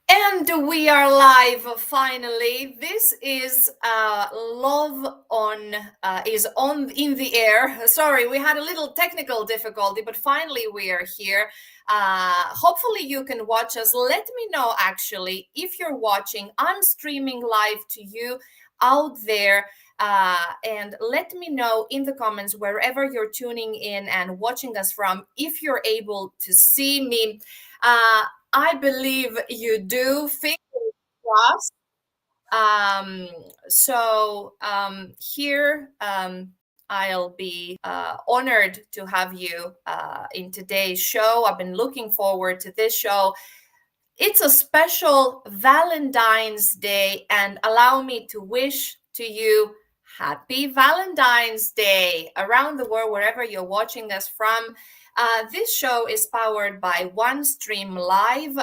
And we are live finally. This is Love on is on in the air. Sorry, we had a little technical difficulty, but finally we are here. Hopefully you can watch us. Let me know actually if you're watching. I'm streaming live to you out there. And let me know in the comments wherever you're tuning in and watching us from if you're able to see me. Uh, I believe you do. Fingers crossed. Um, here I'll be honored to have you in today's show. I've been looking forward to this show. It's a special Valentine's Day, and allow me to wish to you happy Valentine's Day around the world, wherever you're watching us from. This show is powered by OneStream Live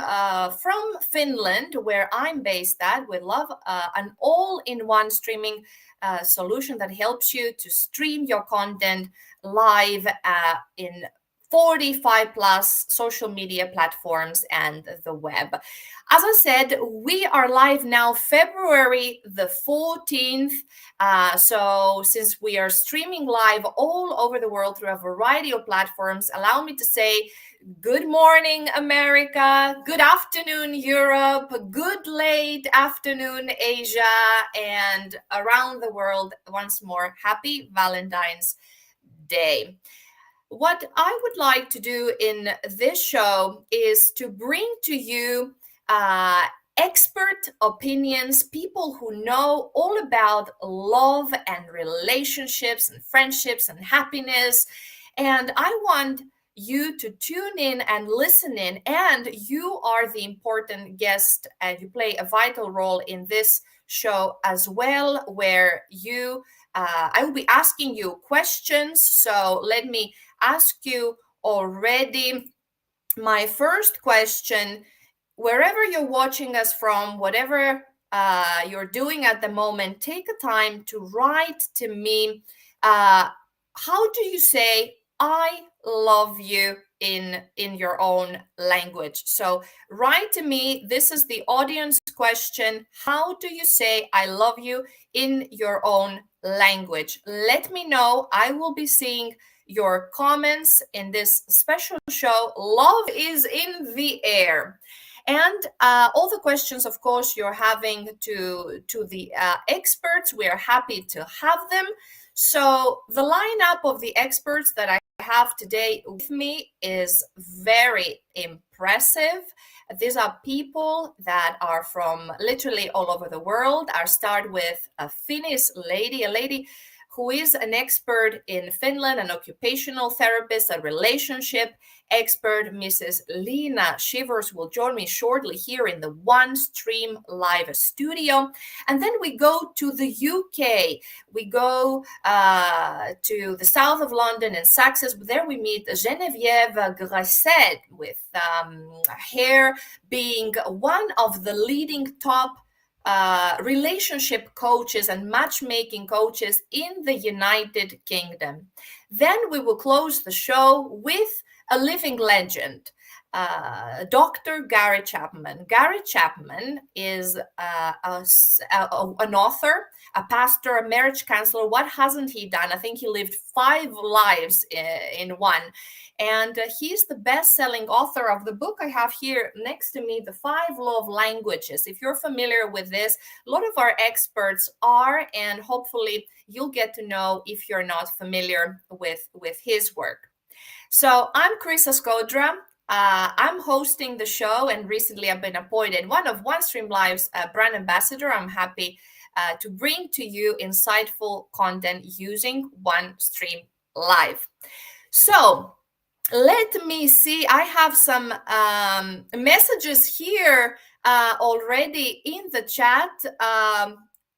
from Finland, where I'm based at. We love an all-in-one streaming solution that helps you to stream your content live in 45 plus social media platforms and the web. As I said, we are live now, February the 14th. So, since we are streaming live all over the world through a variety of platforms, allow me to say good morning, America, good afternoon, Europe, good late afternoon, Asia, and around the world, once more, happy Valentine's Day. What I would like to do in this show is to bring to you expert opinions, people who know all about love and relationships and friendships and happiness. And I want you to tune in and listen in. And you are the important guest, and you play a vital role in this show as well, where I will be asking you questions. So let me ask you already my first question. Wherever you're watching us from, whatever you're doing at the moment, take a time to write to me. How do you say I love you in your own language? So write to me. This is the audience question. How do you say I love you in your own language? Let me know. I will be seeing your comments in this special show. Love is in the air. And all the questions, of course, you're having to the experts. We are happy to have them. So the lineup of the experts that I have today with me is very impressive. These are people that are from literally all over the world. I'll start with a Finnish lady, a lady who is an expert in Finland, an occupational therapist, a relationship expert. Mrs. Liina Sievers will join me shortly here in the OneStream live studio. And then we go to the UK. We go to the south of London and Sussex. There we meet Genevieve Gresset, with hair being one of the leading top relationship coaches and matchmaking coaches in the United Kingdom. Then we will close the show with a living legend, Dr. Gary Chapman. Gary Chapman is an author, a pastor, a marriage counselor. What hasn't he done? I think he lived 5 lives in one. And he's the best-selling author of the book I have here next to me, The 5 Love Languages. If you're familiar with this, a lot of our experts are, and hopefully you'll get to know if you're not familiar with his work. So I'm Chryssa Skodra. I'm hosting the show, and recently I've been appointed one of OneStream Live's brand ambassador. I'm happy to bring to you insightful content using OneStream Live. So let me see. I have some messages here already in the chat.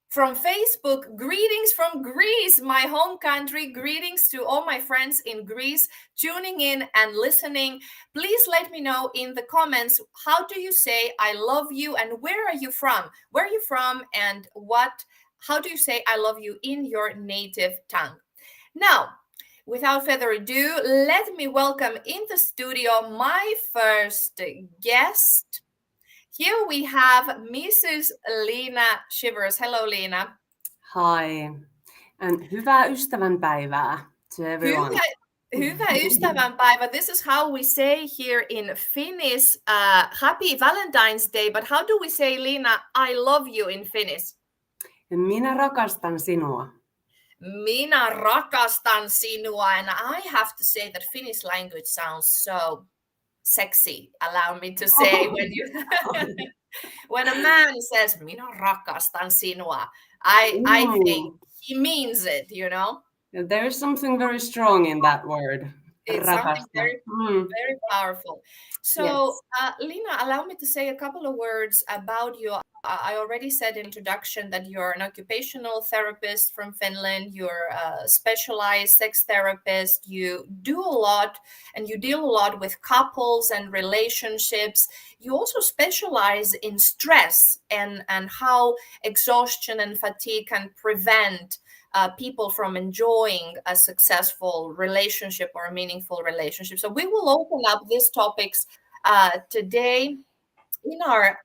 From Facebook, greetings from Greece, my home country. Greetings to all my friends in Greece tuning in and listening. Please let me know in the comments, how do you say I love you, and where are you from? Where are you from, and how do you say I love you in your native tongue? Now, without further ado, let me welcome in the studio my first guest. Here we have Mrs. Liina Sievers. Hello, Liina. Hi, and hyvää ystävänpäivää to everyone. Hyvä ystävänpäivä. This is how we say here in Finnish. Happy Valentine's Day, but how do we say, Liina, I love you in Finnish? Minä rakastan sinua. Minä rakastan sinua, and I have to say that Finnish language sounds so sexy. Allow me to say when a man says minä rakastan sinua, I think he means it, you know. There is something very strong in that word. It's something very powerful. So, yes. Liina, allow me to say a couple of words about you. I already said in introduction that you're an occupational therapist from Finland. You're a specialized sex therapist. You do a lot and you deal a lot with couples and relationships. You also specialize in stress and how exhaustion and fatigue can prevent people from enjoying a successful relationship or a meaningful relationship. So we will open up these topics today in our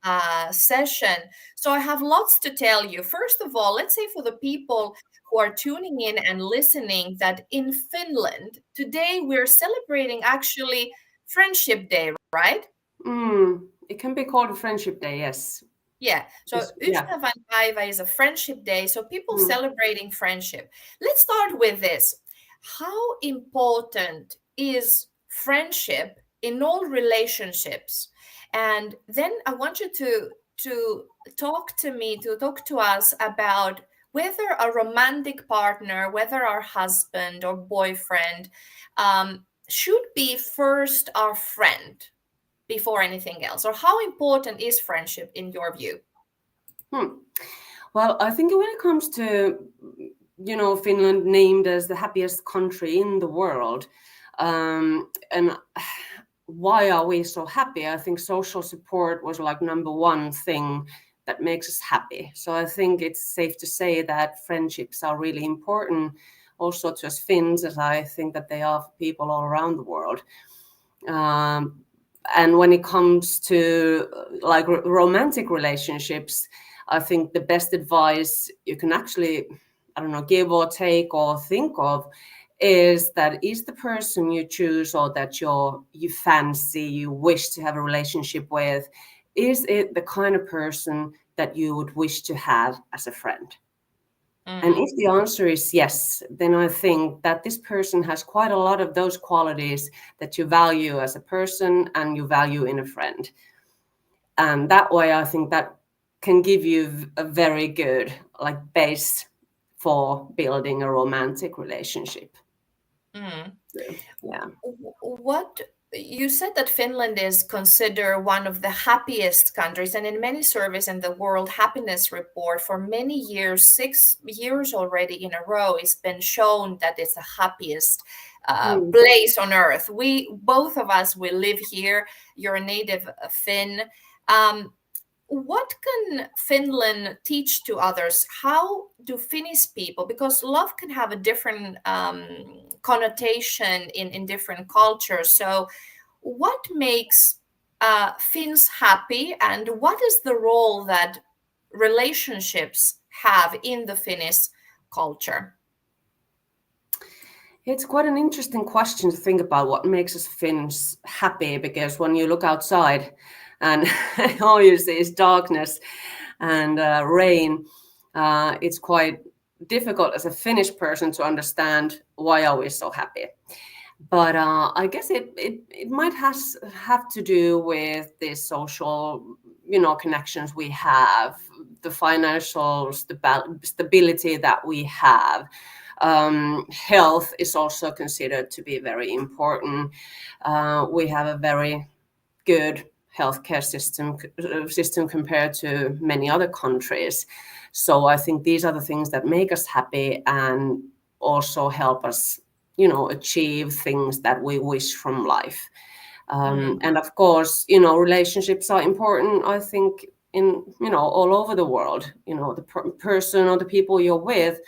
session. So I have lots to tell you. First of all, let's say for the people who are tuning in and listening that in Finland, today we're celebrating actually Friendship Day, right? It can be called a Friendship Day, yes. Yeah, so Ystävänpäivä is a friendship day, so people celebrating friendship. Let's start with this. How important is friendship in all relationships? And then I want you to talk to us about whether a romantic partner, whether our husband or boyfriend, should be first our friend before anything else, or how important is friendship in your view? Well, I think when it comes to, Finland named as the happiest country in the world, and why are we so happy? I think social support was like number one thing that makes us happy. So I think it's safe to say that friendships are really important also to us Finns, as I think that they are for people all around the world. And when it comes to like romantic relationships, I think the best advice you can actually, give or take or think of is the person you choose or that you fancy, you wish to have a relationship with, is it the kind of person that you would wish to have as a friend? And if the answer is yes, then I think that this person has quite a lot of those qualities that you value as a person and you value in a friend. And that way, I think that can give you a very good base for building a romantic relationship. Yeah. What you said that Finland is considered one of the happiest countries, and in many surveys in the World Happiness Report for many years, 6 years already in a row, it's been shown that it's the happiest place on earth. We both of us, we live here. You're a native Finn. What can Finland teach to others? How do Finnish people, because love can have a different connotation in different cultures. So what makes Finns happy, and what is the role that relationships have in the Finnish culture? It's quite an interesting question to think about what makes us Finns happy, because when you look outside and all you see is darkness and rain, it's quite difficult as a Finnish person to understand why are we so happy. But I guess it might have to do with the social, connections we have, the financial stability that we have. Health is also considered to be very important. We have a very good healthcare system compared to many other countries. So I think these are the things that make us happy and also help us, achieve things that we wish from life. And of course, relationships are important, I think, in, all over the world. The person or the people you're with,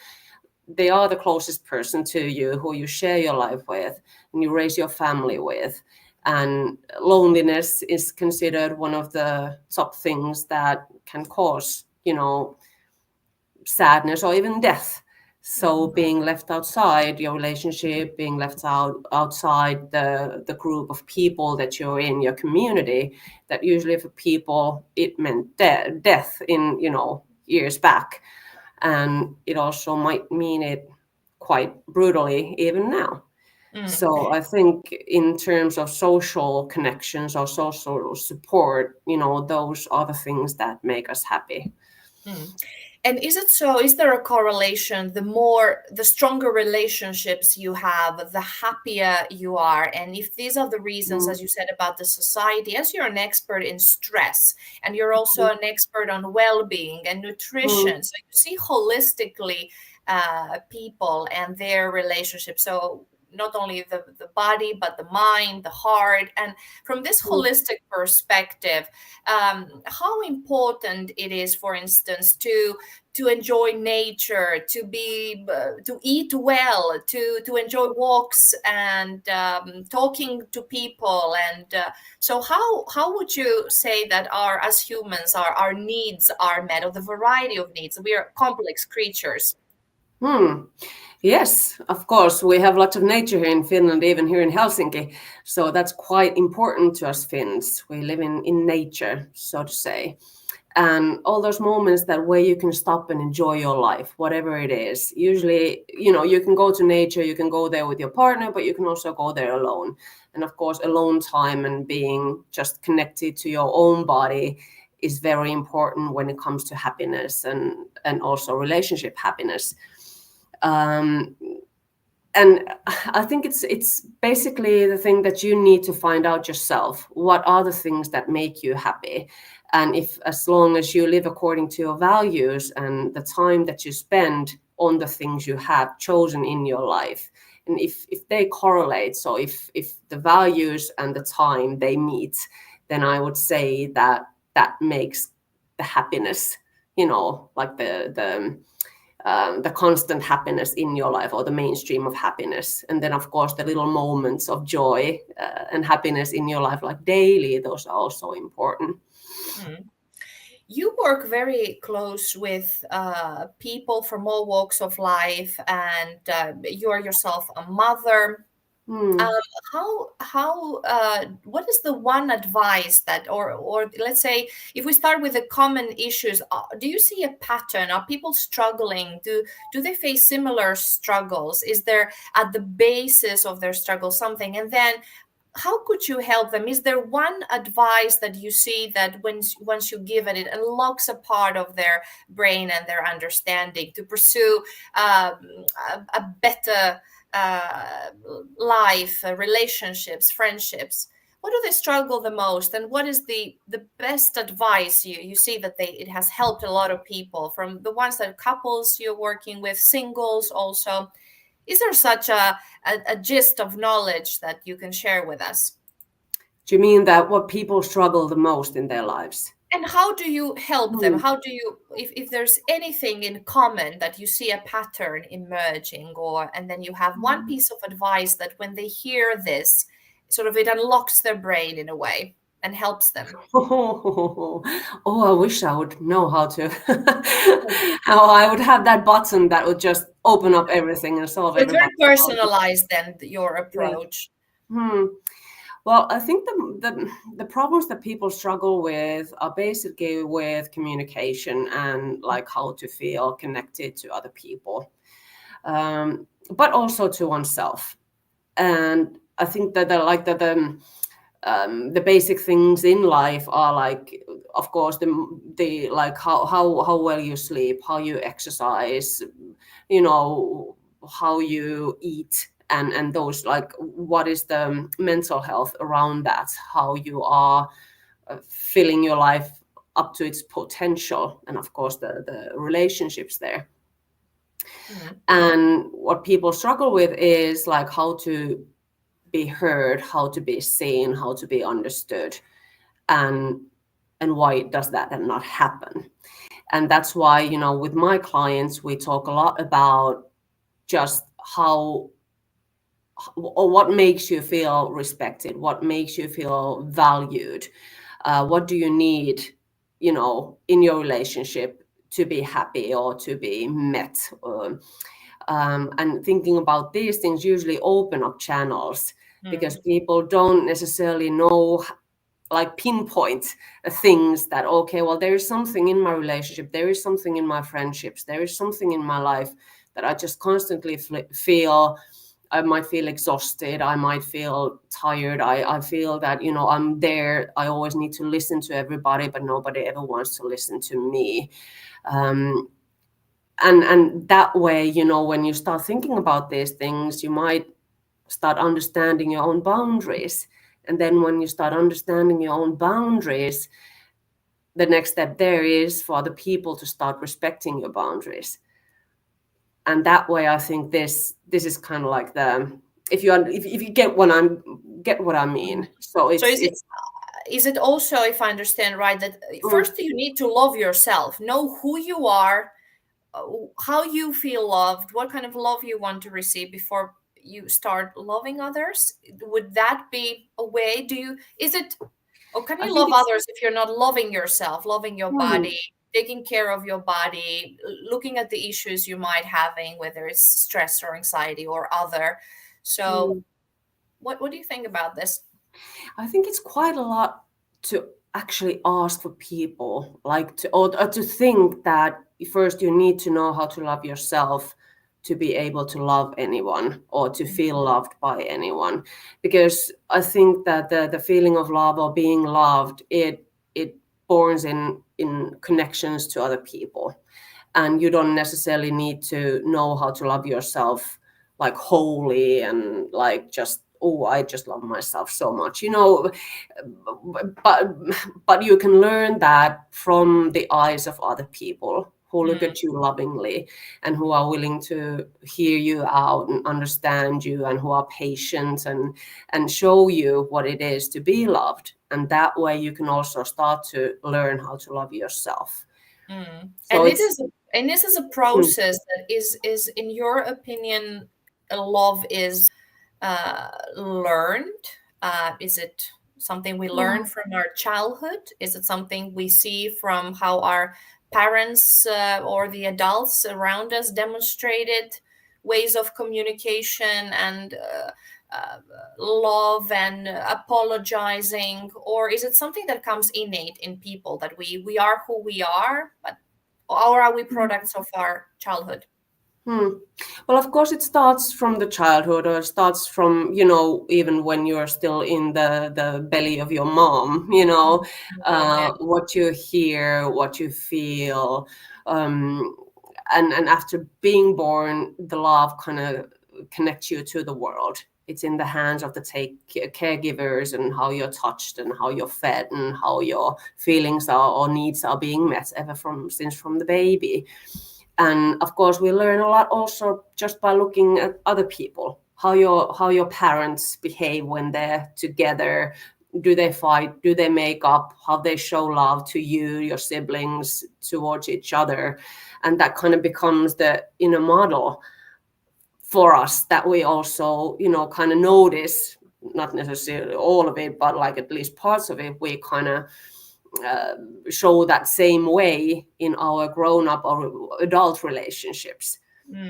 they are the closest person to you, who you share your life with and you raise your family with. And loneliness is considered one of the top things that can cause, sadness or even death. So being left outside your relationship, being left outside the group of people that you're in, your community, that usually for people it meant death in years back, and it also might mean it quite brutally even now. So I think in terms of social connections or social support, those are the things that make us happy. And is it so? Is there a correlation? The stronger relationships you have, the happier you are. And if these are the reasons, as you said, about the society, as you're an expert in stress, and you're also an expert on well-being and nutrition, so you see holistically people and their relationships. So not only the body, but the mind, the heart. And from this holistic perspective, how important it is, for instance, to enjoy nature, to eat well, to enjoy walks and talking to people. And so how would you say that as humans, our needs are met, or the variety of needs? We are complex creatures. Yes, of course. We have lots of nature here in Finland, even here in Helsinki. So that's quite important to us Finns. We live in nature, so to say. And all those moments where you can stop and enjoy your life, whatever it is. Usually, you can go to nature, you can go there with your partner, but you can also go there alone. And of course, alone time and being just connected to your own body is very important when it comes to happiness and also relationship happiness. And I think it's basically the thing that you need to find out yourself. What are the things that make you happy? And as long as you live according to your values and the time that you spend on the things you have chosen in your life, and if they correlate, so if the values and the time they meet, then I would say that makes the happiness, like the constant happiness in your life, or the mainstream of happiness. And then of course the little moments of joy and happiness in your life, like daily, those are also important. You work very close with people from all walks of life, and you are yourself a mother. What is the one advice that, or let's say, if we start with the common issues, do you see a pattern? Are people struggling? Do they face similar struggles? Is there at the basis of their struggle something? And then how could you help them? Is there one advice that you see that once you give it, it unlocks a part of their brain and their understanding to pursue a better life, relationships, friendships? What do they struggle the most, and what is the best advice you see that it has helped a lot of people, from the ones that couples you're working with, singles also? Is there such a gist of knowledge that you can share with us? Do you mean that what people struggle the most in their lives? And how do you help them? How do you, if there's anything in common that you see a pattern emerging, and then you have one piece of advice that when they hear this, sort of it unlocks their brain in a way and helps them? I wish I would know how to. How I would have that button that would just open up everything and solve It's very everybody's personalized then, your approach. Well, I think the problems that people struggle with are basically with communication and like how to feel connected to other people, but also to oneself. And I think that the basic things in life are like, of course, the like how well you sleep, how you exercise, how you eat. And those, like, what is the mental health around that, how you are filling your life up to its potential, and of course the relationships there. And what people struggle with is like how to be heard, how to be seen, how to be understood, and why does that not happen. And that's why, with my clients we talk a lot about just how or what makes you feel respected, what makes you feel valued, what do you need, in your relationship to be happy or to be met. And thinking about these things usually open up channels, because people don't necessarily know, like, pinpoint things that, okay, well, there is something in my relationship, there is something in my friendships, there is something in my life that I just constantly feel. I might feel exhausted, I might feel tired, I feel that, I'm there, I always need to listen to everybody, but nobody ever wants to listen to me. And that way, when you start thinking about these things, you might start understanding your own boundaries. And then when you start understanding your own boundaries, the next step there is for other people to start respecting your boundaries. And that way, I think this is kind of like if you get what I mean. So So is it also, if I understand right, that first you need to love yourself, know who you are, how you feel loved, what kind of love you want to receive before you start loving others? Would that be a way? Or can I you think love it's others if you're not loving yourself, loving your body, taking care of your body, looking at the issues you might having, whether it's stress or anxiety or other? So what do you think about this? I think it's quite a lot to actually ask for people, like or to think that first you need to know how to love yourself to be able to love anyone or to feel loved by anyone. Because I think that the feeling of love or being loved, it borns in connections to other people. And you don't necessarily need to know how to love yourself like wholly and like just, oh, I just love myself so much, but you can learn that from the eyes of other people who look at you lovingly and who are willing to hear you out and understand you and who are patient and show you what it is to be loved. And that way you can also start to learn how to love yourself. So And this is a process that is in your opinion, love is learned. Is it something we learn from our childhood? Is it something we see from how our parents or the adults around us demonstrated ways of communication and love and apologizing? Or is it something that comes innate in people, that we are who we are, but or are we products of our childhood? Well, of course, it starts from the childhood, or it starts from, even when you're still in the belly of your mom, Yeah. what you hear, what you feel. And after being born, the love kind of connects you to the world. It's in the hands of the caregivers, and how you're touched and how you're fed and how your feelings or needs are being met since from the baby. And of course, we learn a lot also just by looking at other people, how your parents behave when they're together. Do they fight? Do they make up? How they show love to you, your siblings, towards each other. And that kind of becomes the inner model for us, that we also, kind of notice, not necessarily all of it, but like at least parts of it, we kind of show that same way in our grown-up or adult relationships.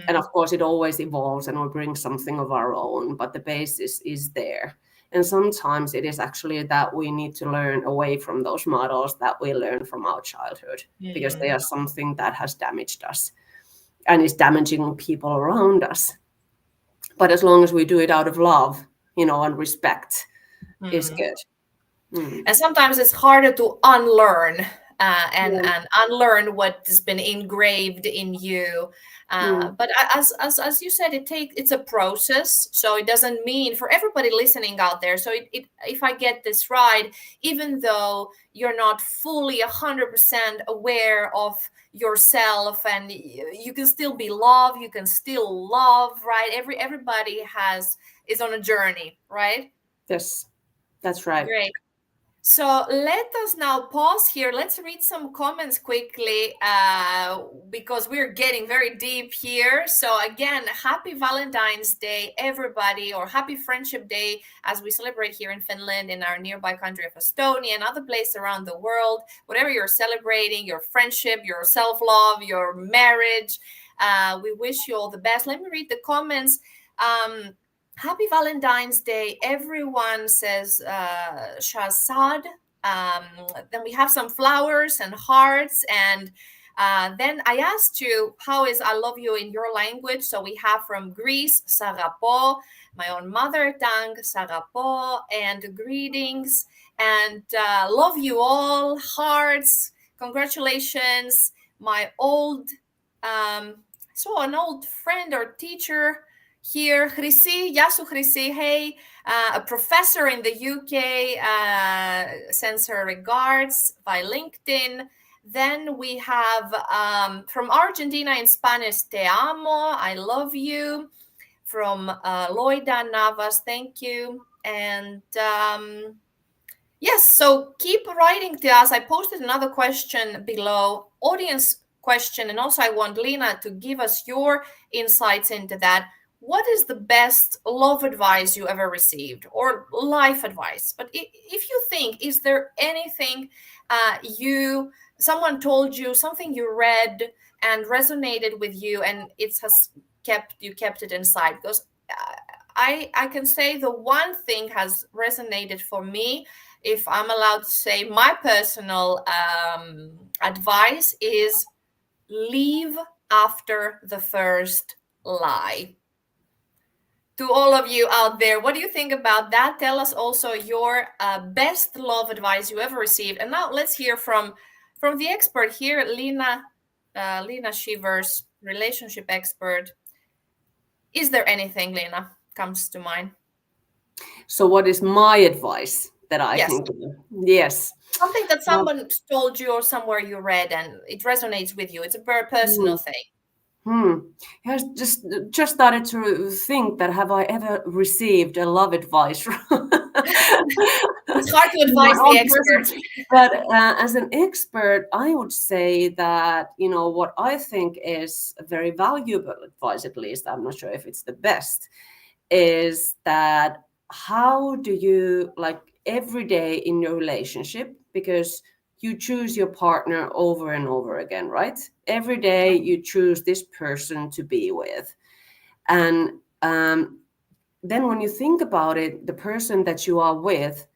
And of course, it always evolves and we bring something of our own, but the basis is there. And sometimes it is actually that we need to learn away from those models that we learn from our childhood, because they are something that has damaged us and is damaging people around us. But as long as we do it out of love, and respect, is good. And sometimes it's harder to unlearn and Yeah. unlearn what has been engraved in you. But as you said, it's a process. So it doesn't mean, for everybody listening out there, so if I get this right, even though you're not fully 100% aware of yourself, and you can still be loved, you can still love, right? Everybody is on a journey, right? Yes, that's right. Great. So let us now pause here. Let's read some comments quickly because we're getting very deep here. So again, happy Valentine's Day, everybody, or happy Friendship Day as we celebrate here in Finland, in our nearby country of Estonia and other places around the world. Whatever you're celebrating, your friendship, your self-love, your marriage, we wish you all the best. Let me read the comments. Happy Valentine's Day, everyone, says Shahzad. Then we have some flowers and hearts. And then I asked you, how is I love you in your language? So we have from Greece, Sarapo, my own mother tongue, Sarapo, and greetings. And love you all, hearts, congratulations. My old, an old friend or teacher here, Chryssa, Yasu Chryssa, hey, a professor in the UK, sends her regards by LinkedIn. Then we have from Argentina in Spanish, te amo, I love you. From Loida Navas, thank you. And yes, so keep writing to us. I posted another question below, audience question, and also I want Liina to give us your insights into that. What is the best love advice you ever received, or life advice? But if you think, is there anything someone told you, something you read and resonated with you, and it has kept it inside? Because I can say the one thing has resonated for me, if I'm allowed to say my personal advice, is leave after the first lie. To all of you out there, what do you think about that? Tell us also your best love advice you ever received. And now let's hear from the expert here, Liina Sievers, relationship expert. Is there anything, Liina, comes to mind? So what is my advice that I think? Yes. Something that someone told you or somewhere you read and it resonates with you. It's a very personal thing. I just started to think that have I ever received a love advice? It's hard to advise the expert. But as an expert, I would say that, what I think is a very valuable advice, at least, I'm not sure if it's the best, is that how do you, like every day in your relationship, because you choose your partner over and over again, right? Every day you choose this person to be with. And then when you think about it, the person that you are with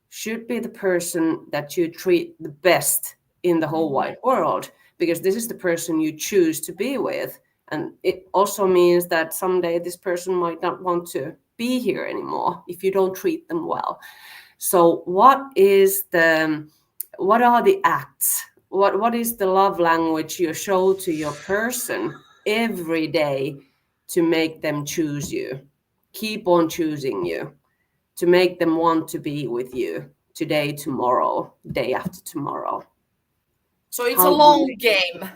should be the person that you treat the best in the whole wide world, because this is the person you choose to be with. And it also means that someday this person might not want to be here anymore if you don't treat them well. So what are the acts? What is the love language you show to your person every day to make them choose you, keep on choosing you, to make them want to be with you today, tomorrow, day after tomorrow? So it's a long game.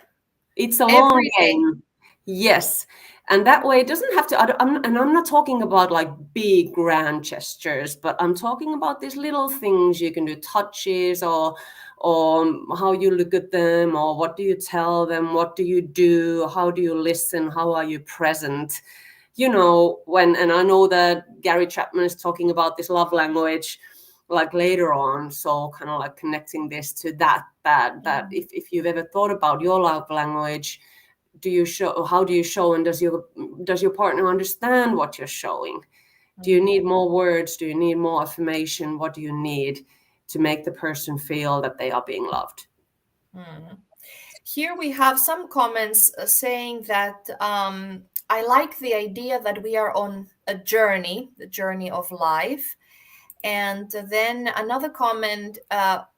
It's a long game. Yes. And that way it doesn't have to, and I'm not talking about like big grand gestures, but I'm talking about these little things you can do, touches or how you look at them, or what do you tell them, what do you do, how do you listen, how are you present? And I know that Gary Chapman is talking about this love language like later on, so kind of like connecting this to that if you've ever thought about your love language, how do you show, and does your partner understand what you're showing? Do you need more words? Do you need more affirmation? What do you need to make the person feel that they are being loved? Here we have some comments saying that I like the idea that we are on a journey, the journey of life. And then another comment,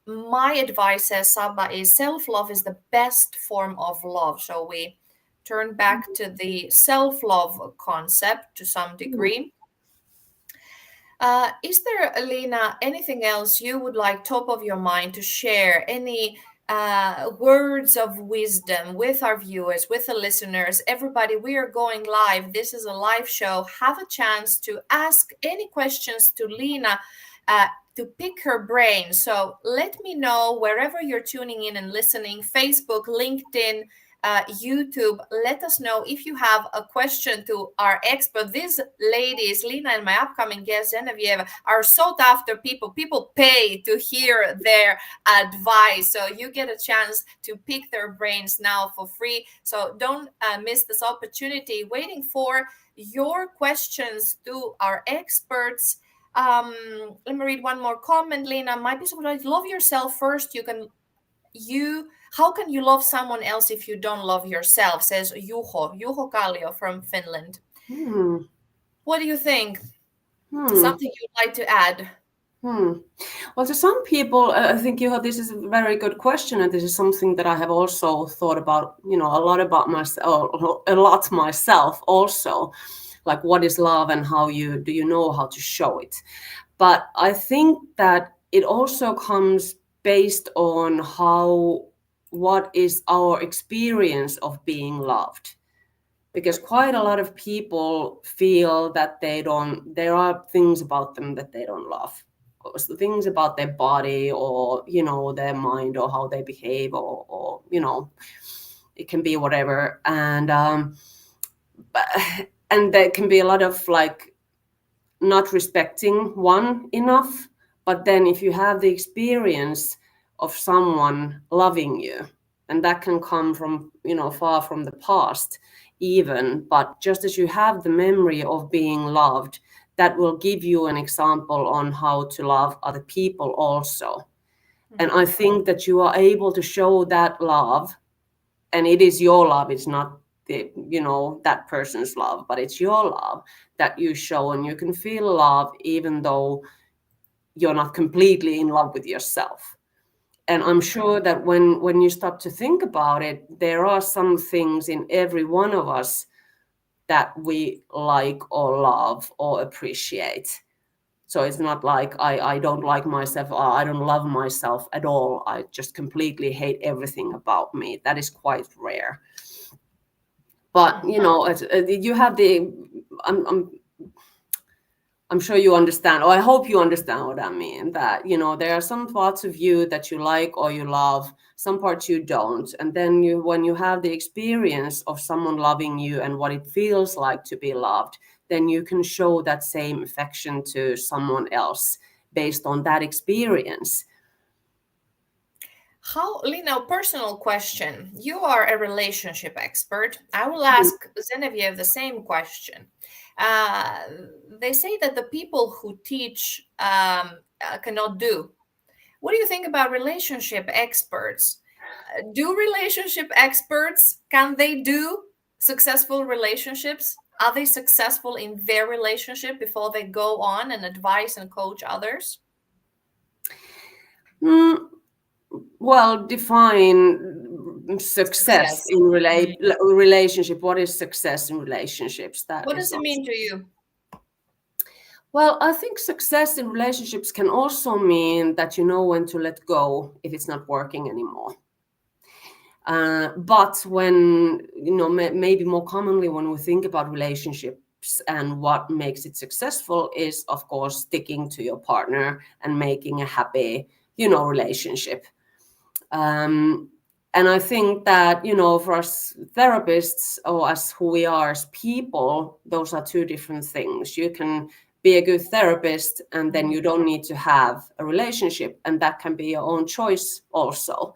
my advice, says Saba, is self-love is the best form of love. So we turn back to the self-love concept to some degree. Is there, Liina, anything else you would like top of your mind to share? Any words of wisdom with our viewers, with the listeners? Everybody, we are going live. This is a live show. Have a chance to ask any questions to Liina. to pick her brain. So let me know wherever you're tuning in and listening, Facebook, LinkedIn, YouTube, let us know if you have a question to our expert. These ladies, Liina and my upcoming guest, Genevieve, are sought after people. People pay to hear their advice. So you get a chance to pick their brains now for free. So don't miss this opportunity. Waiting for your questions to our experts. Let me read one more comment. Liina, my piece of advice: love yourself first. How can you love someone else if you don't love yourself? Says Juho Kallio from Finland. What do you think? Something you'd like to add? Well, to some people, I think this is a very good question, and this is something that I have also thought about, a lot about myself also, like what is love and do you know how to show it? But I think that it also comes based on what is our experience of being loved. Because quite a lot of people feel that there are things about them that they don't love. Things about their body or, their mind or how they behave or it can be whatever. And there can be a lot of not respecting one enough. But then if you have the experience of someone loving you, and that can come from, far from the past even, but just as you have the memory of being loved, that will give you an example on how to love other people also. And I think that you are able to show that love, and it is your love, it's not that person's love, but it's your love that you show, and you can feel love even though you're not completely in love with yourself. And I'm sure that when you start to think about it, there are some things in every one of us that we like or love or appreciate. So it's not like I don't like myself, or I don't love myself at all. I just completely hate everything about me. That is quite rare. But you have I'm sure you understand, or I hope you understand what I mean, that, there are some parts of you that you like or you love, some parts you don't. And then when you have the experience of someone loving you and what it feels like to be loved, then you can show that same affection to someone else based on that experience. Liina, personal question. You are a relationship expert. I will ask Genevieve the same question. They say that the people who teach cannot do. What do you think about relationship experts? Do relationship experts, can they do successful relationships? Are they successful in their relationship before they go on and advise and coach others? Well, define success in relationship. What is success in relationships? What does it mean to you? Well, I think success in relationships can also mean that you know when to let go if it's not working anymore. But when, maybe more commonly when we think about relationships and what makes it successful is, of course, sticking to your partner and making a happy, relationship. And I think that, for us therapists, or as who we are as people, those are two different things. You can be a good therapist and then you don't need to have a relationship, and that can be your own choice also.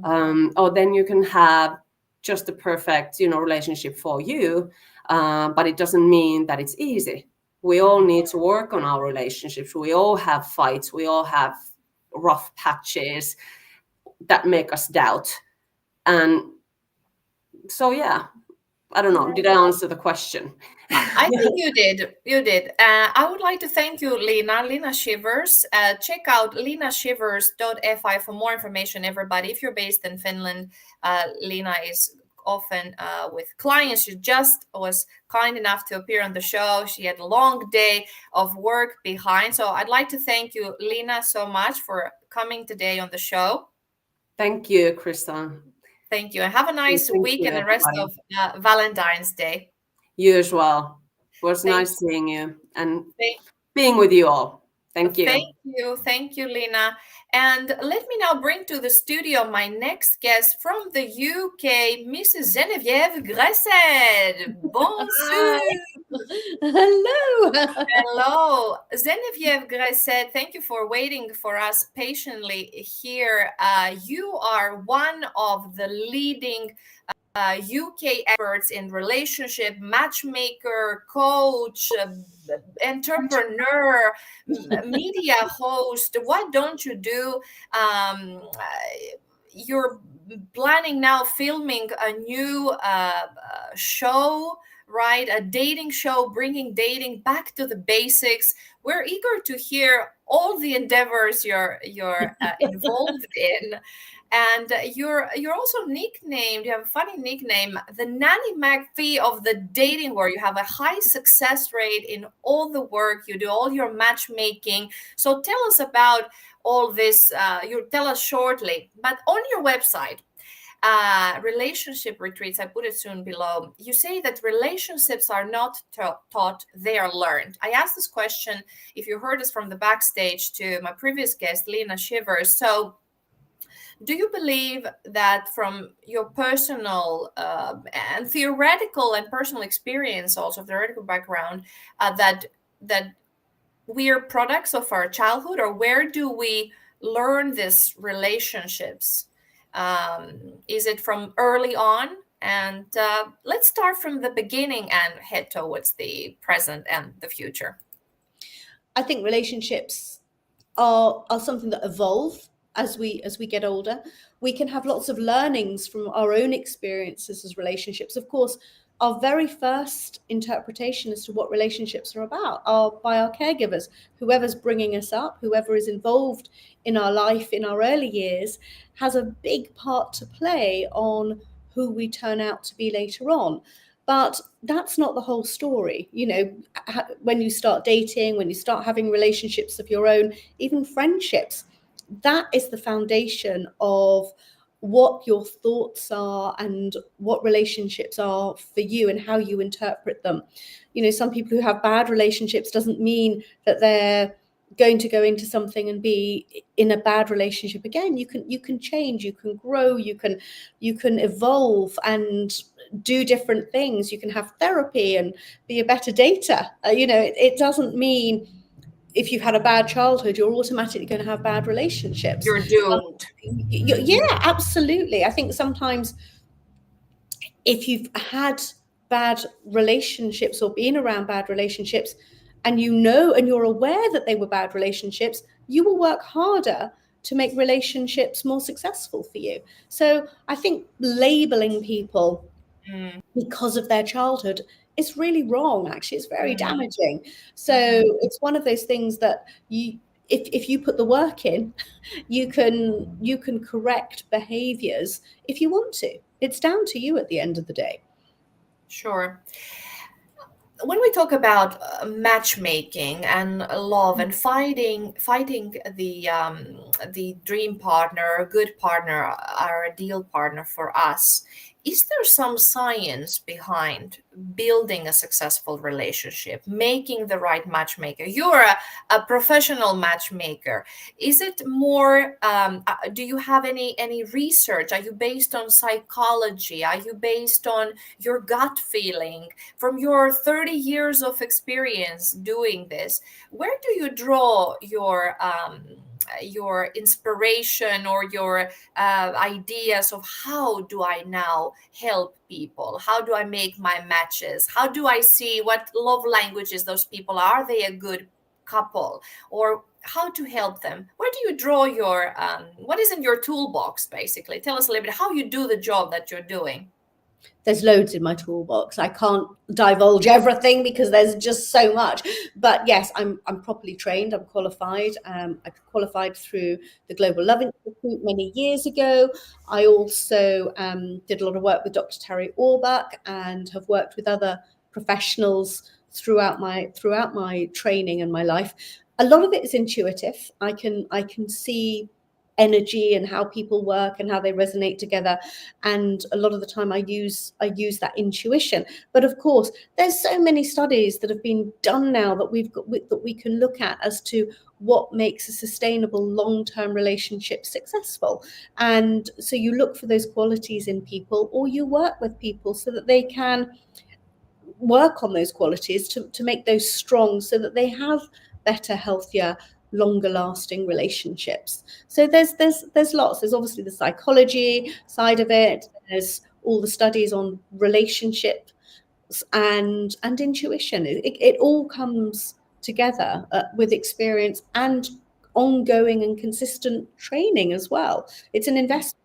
Or then you can have just the perfect, relationship for you, but it doesn't mean that it's easy. We all need to work on our relationships. We all have fights. We all have rough patches that make us doubt. And so, yeah, I don't know. Did I answer the question? I think you did. You did. I would like to thank you, Liina Sievers. Check out liinasievers.fi for more information, everybody. If you're based in Finland, Liina is often with clients. She just was kind enough to appear on the show. She had a long day of work behind. So I'd like to thank you, Liina, so much for coming today on the show. Thank you, Chryssa. Thank you. And have a nice week and the rest of Valentine's Day. You as well. It was nice seeing you and being with you all. Thank you. Thank you, Liina. And let me now bring to the studio my next guest from the UK, Mrs. Genevieve Gresset. Bonjour. Hello. Hello, Genevieve Gresset. Thank you for waiting for us patiently here. You are one of the leading UK experts in relationship, matchmaker, coach, entrepreneur, media host. What don't you do? You're planning now filming a new show, right? A dating show, bringing dating back to the basics. We're eager to hear all the endeavors you're involved in. And you're also nicknamed, you have a funny nickname, the Nanny McPhee of the dating world. You have a high success rate in all the work you do, all your matchmaking. So tell us about all this. You'll tell us shortly. But on your website, relationship retreats, I put it soon below, you say that relationships are not taught, they are learned. I asked this question, if you heard us from the backstage, to my previous guest, Liina Sievers. So do you believe that from your personal and theoretical and personal experience, also theoretical background, that we are products of our childhood, or where do we learn these relationships? Is it from early on? And let's start from the beginning and head towards the present and the future. I think relationships are something that evolve as we get older. We can have lots of learnings from our own experiences as relationships. Of course, our very first interpretation as to what relationships are about are by our caregivers, whoever's bringing us up, whoever is involved in our life in our early years has a big part to play on who we turn out to be later on. But that's not the whole story. You know, when you start dating, when you start having relationships of your own, even friendships, that is the foundation of what your thoughts are and what relationships are for you and how you interpret them. You know, some people who have bad relationships doesn't mean that they're going to go into something and be in a bad relationship again. You can change, you can grow, you can evolve and do different things. You can have therapy and be a better dater. You know, it doesn't mean if you've had a bad childhood, you're automatically going to have bad relationships. You're doomed. Yeah, absolutely. I think sometimes if you've had bad relationships or been around bad relationships and you know and you're aware that they were bad relationships, you will work harder to make relationships more successful for you. So I think labeling people because of their childhood is really wrong. Actually, it's very damaging. So it's one of those things that if you put the work in, you can correct behaviors if you want to. It's down to you at the end of the day. Sure. When we talk about matchmaking and love and fighting the dream partner, a good partner, our ideal partner for us, is there some science behind building a successful relationship, making the right matchmaker? You're a professional matchmaker. Is it more, do you have any research? Are you based on psychology? Are you based on your gut feeling? From your 30 years of experience doing this, where do you draw your inspiration or your ideas of how do I now help people? How do I make my matches? How do I see what love languages those people are? Are they a good couple? Or how to help them? Where do you draw your, what is in your toolbox, basically? Tell us a little bit how you do the job that you're doing. There's loads in my toolbox. I can't divulge everything because there's just so much. But yes, I'm properly trained. I'm qualified. I qualified through the Global Love Institute many years ago. I also did a lot of work with Dr. Terry Orbach and have worked with other professionals throughout my training and my life. A lot of it is intuitive. I can see energy and how people work and how they resonate together. And a lot of the time I use that intuition. But of course, there's so many studies that have been done now that that we can look at as to what makes a sustainable long-term relationship successful. And so you look for those qualities in people, or you work with people so that they can work on those qualities to make those strong, so that they have better, healthier, longer lasting relationships. So there's lots. There's obviously the psychology side of it. There's all the studies on relationships and intuition. It all comes together with experience and ongoing and consistent training as well. It's an investment.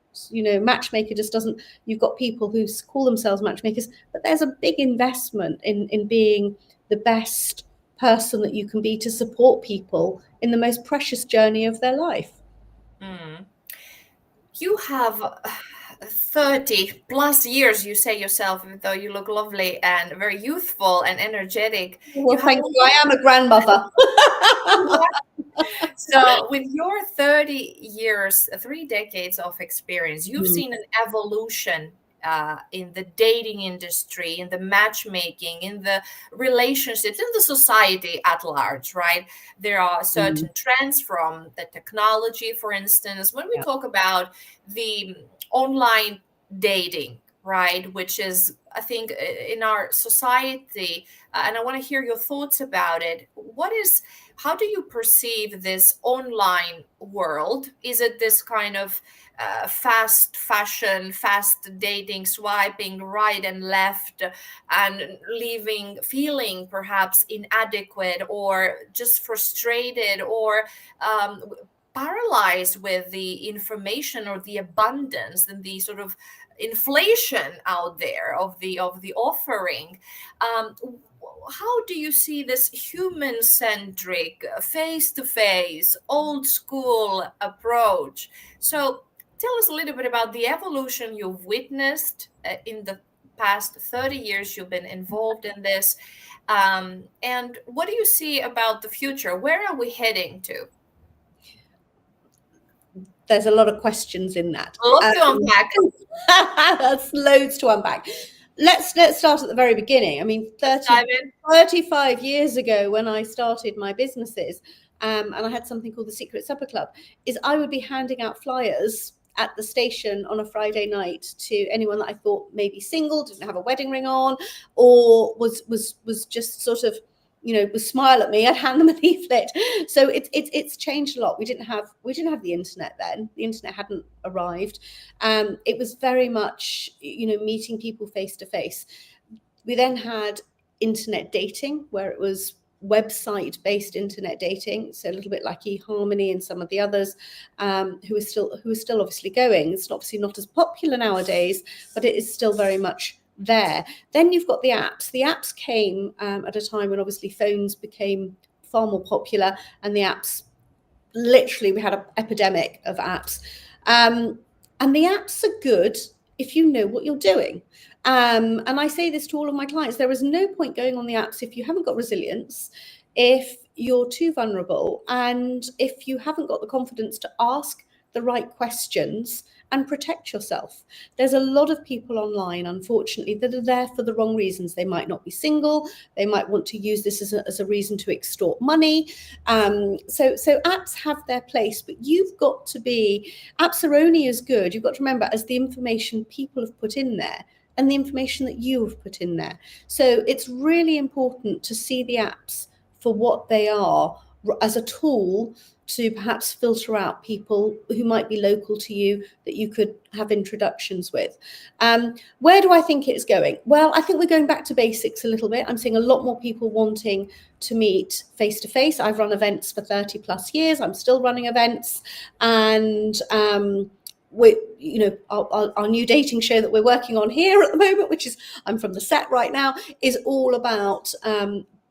Matchmaker just doesn't, you've got people who call themselves matchmakers, but there's a big investment in being the best person that you can be to support people in the most precious journey of their life. You have 30 plus years, you say yourself, even though you look lovely and very youthful and energetic. Well, thank you. I am a grandmother. So with your 30 years, 3 decades of experience, you've seen an evolution in the dating industry, in the matchmaking, in the relationships, in the society at large, right? There are certain trends from the technology, for instance, when we talk about the online dating, right? Which is, I think, in our society, and I want to hear your thoughts about it. How do you perceive this online world? Is it this kind of fast fashion, fast dating, swiping right and left, and feeling perhaps inadequate or just frustrated or paralyzed with the information or the abundance and the sort of inflation out there of the offering? How do you see this human-centric, face-to-face, old-school approach? So tell us a little bit about the evolution you've witnessed in the past 30 years you've been involved in this. And what do you see about the future? Where are we heading to? There's a lot of questions in that. Lots to unpack. That's loads to unpack. Let's start at the very beginning. I mean, 35 years ago when I started my businesses, and I had something called the Secret Supper Club, is I would be handing out flyers at the station on a Friday night to anyone that I thought maybe single, didn't have a wedding ring on, or was just sort of, would smile at me. I'd hand them a leaflet. So it's changed a lot. We didn't have the internet then. The internet hadn't arrived. It was very much, meeting people face to face. We then had internet dating, where it was website-based internet dating, so a little bit like eHarmony and some of the others, who are still obviously going. It's obviously not as popular nowadays, but it is still very much there. Then you've got the apps. The apps came at a time when obviously phones became far more popular, and the apps, literally, we had an epidemic of apps. And the apps are good if you know what you're doing. And I say this to all of my clients: there is no point going on the apps if you haven't got resilience, if you're too vulnerable, and if you haven't got the confidence to ask the right questions and protect yourself. There's a lot of people online, unfortunately, that are there for the wrong reasons. They might not be single. They might want to use this as a reason to extort money. So apps have their place, but apps are only as good, you've got to remember, as the information people have put in there and the information that you have put in there. So it's really important to see the apps for what they are, as a tool to perhaps filter out people who might be local to you that you could have introductions with. Where do I think it's going? Well, I think we're going back to basics a little bit. I'm seeing a lot more people wanting to meet face to face. I've run events for 30 plus years. I'm still running events, and our new dating show that we're working on here at the moment, which is, I'm from the set right now, is all about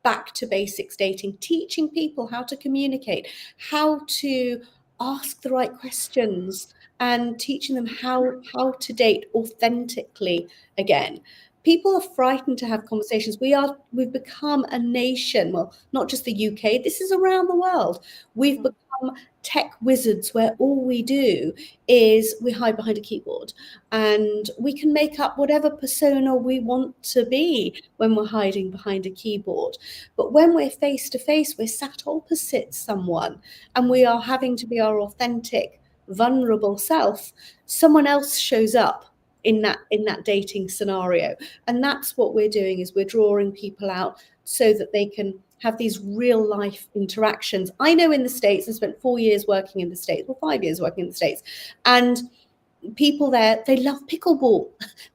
back to basics dating, teaching people how to communicate, how to ask the right questions, and teaching them how to date authentically again. people are frightened to have conversations. We've become a nation, well, not just the UK, this is around the world. We've become tech wizards where all we do is we hide behind a keyboard, and we can make up whatever persona we want to be when we're hiding behind a keyboard. But when we're face to face, we're sat opposite someone and we are having to be our authentic, vulnerable self. Someone else shows up in that dating scenario, and that's what we're doing, is we're drawing people out so that they can have these real life interactions. I know in the States, I spent 4 years working in the States, well, 5 years working in the States, and people there, they love pickleball.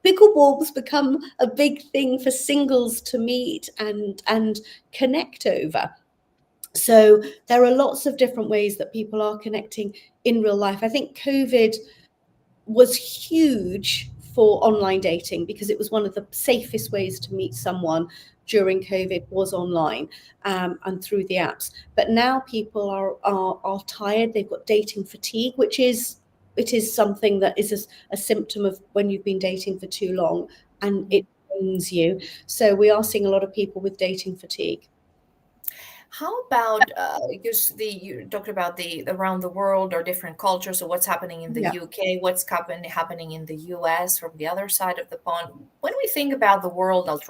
Pickleball's become a big thing for singles to meet and connect over. So there are lots of different ways that people are connecting in real life. I think COVID was huge for online dating because it was one of the safest ways to meet someone during COVID was online and through the apps. But now people are tired. They've got dating fatigue, which is something that is a symptom of when you've been dating for too long and it owns you. So we are seeing a lot of people with dating fatigue. How about, because you talked about the around the world or different cultures, or what's happening in the UK, what's happening in the US from the other side of the pond. When we think about the world at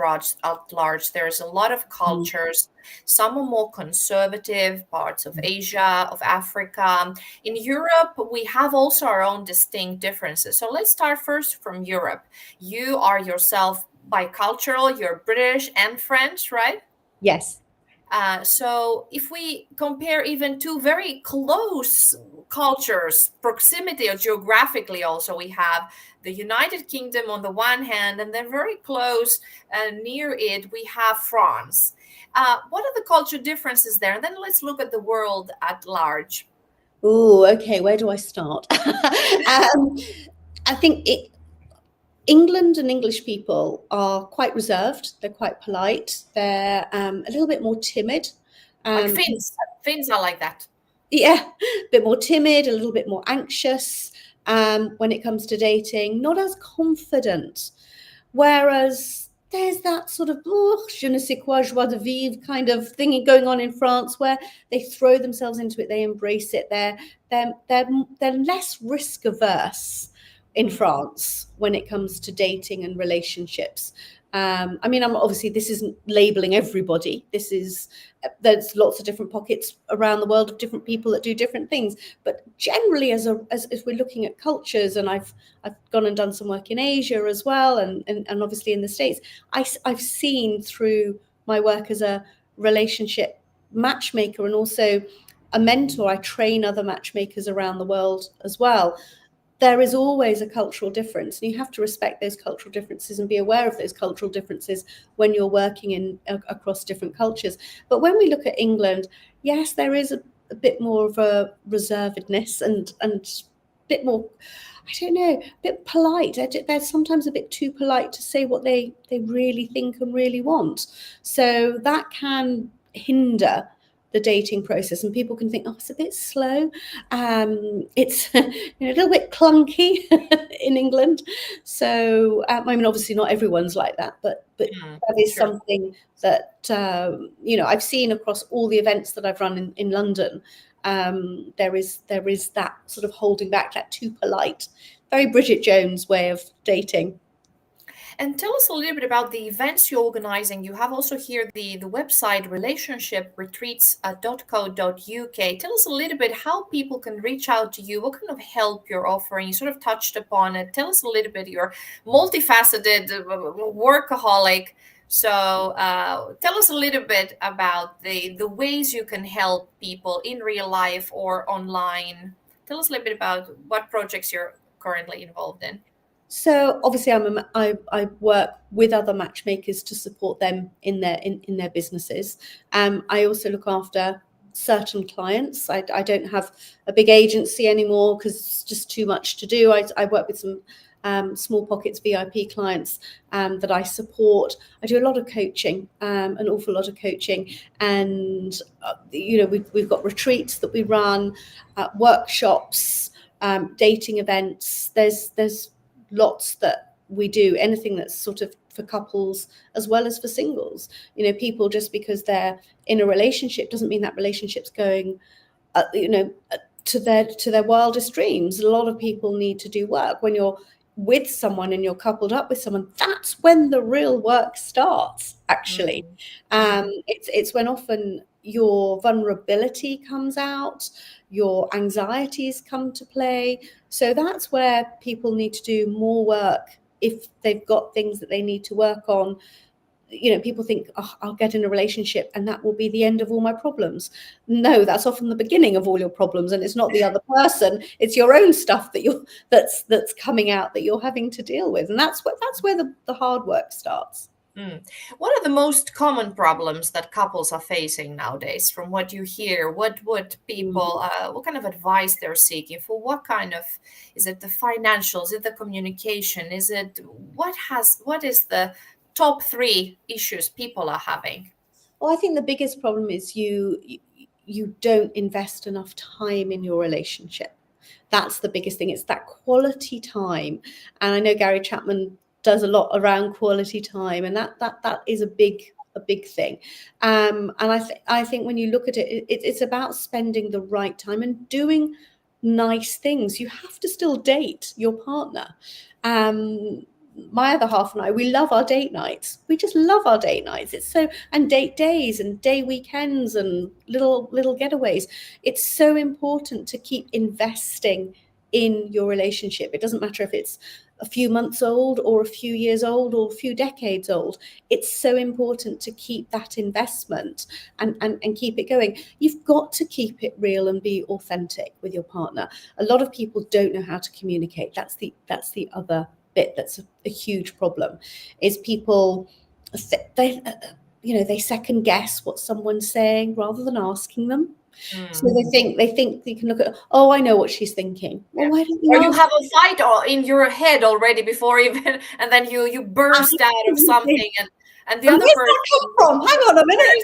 large, there's a lot of cultures. Some are more conservative, parts of Asia, of Africa. In Europe, we have also our own distinct differences. So let's start first from Europe. You are yourself bicultural, you're British and French, right? Yes. So if we compare even two very close cultures, proximity or geographically also, we have the United Kingdom on the one hand, and then very close near it, we have France. What are the culture differences there? And then let's look at the world at large. Oh, okay. Where do I start? I think England and English people are quite reserved. They're quite polite. They're a little bit more timid. Like Finns are like that. Yeah, a bit more timid, a little bit more anxious when it comes to dating, not as confident. Whereas there's that sort of je ne sais quoi, joie de vivre kind of thing going on in France, where they throw themselves into it, they embrace it. They're less risk averse in France when it comes to dating and relationships. I mean, this isn't labeling everybody. There's lots of different pockets around the world of different people that do different things. But generally, as we're looking at cultures, and I've gone and done some work in Asia as well, and obviously in the States, I've seen through my work as a relationship matchmaker and also a mentor. I train other matchmakers around the world as well. There is always a cultural difference, and you have to respect those cultural differences and be aware of those cultural differences when you're working across different cultures. But when we look at England, yes, there is a bit more of a reservedness and a bit more, I don't know, a bit polite. They're sometimes a bit too polite to say what they really think and really want. So that can hinder the dating process, and people can think, oh, it's a bit slow. It's a little bit clunky in England. So I mean, obviously not everyone's like that, but that is something that I've seen across all the events that I've run in London. There is that sort of holding back, that too polite, very Bridget Jones way of dating. And tell us a little bit about the events you're organizing. You have also here the website relationshipreetreats.co.uk. Tell us a little bit how people can reach out to you, what kind of help you're offering. You sort of touched upon it. Tell us a little bit, you're multifaceted, workaholic. So tell us a little bit about the ways you can help people in real life or online. Tell us a little bit about what projects you're currently involved in. So obviously I work with other matchmakers to support them in their businesses. I also look after certain clients. I don't have a big agency anymore because it's just too much to do. I work with some small pockets VIP clients that I support. I do a lot of coaching, an awful lot of coaching, and we've got retreats that we run, workshops, dating events. There's lots that we do, anything that's sort of for couples as well as for singles. You know, people, just because they're in a relationship doesn't mean that relationship's going, to their wildest dreams. A lot of people need to do work. When you're with someone and you're coupled up with someone, that's when the real work starts, actually. It's when often your vulnerability comes out, your anxieties come to play. So that's where people need to do more work if they've got things that they need to work on. You know, people think, oh, I'll get in a relationship and that will be the end of all my problems. No, that's often the beginning of all your problems, and it's not the other person, it's your own stuff that's coming out that you're having to deal with, and that's where the hard work starts. What are the most common problems that couples are facing nowadays? From what you hear, what would people, what kind of advice they're seeking for? What kind of, is it the financials? Is it the communication? Is it, what is the top 3 issues people are having? Well, I think the biggest problem is you don't invest enough time in your relationship. That's the biggest thing. It's that quality time. And I know Gary Chapman does a lot around quality time, and that is a big thing. And I think when you look at it, it's about spending the right time and doing nice things. You have to still date your partner. My other half and I, we love our date nights. We just love our date nights. It's so, and date days and day weekends and little getaways. It's so important to keep investing in your relationship. It doesn't matter if it's a few months old or a few years old or a few decades old. It's so important to keep that investment and keep it going. You've got to keep it real and be authentic with your partner. A lot of people don't know how to communicate. That's the other bit that's a huge problem, is people they second guess what someone's saying rather than asking them. So they think they can look at, oh, I know what she's thinking. Well, why don't you? Or you have a fight in your head already before even, and then you burst out of something, and the other person. Where's that come from? Hang on a minute.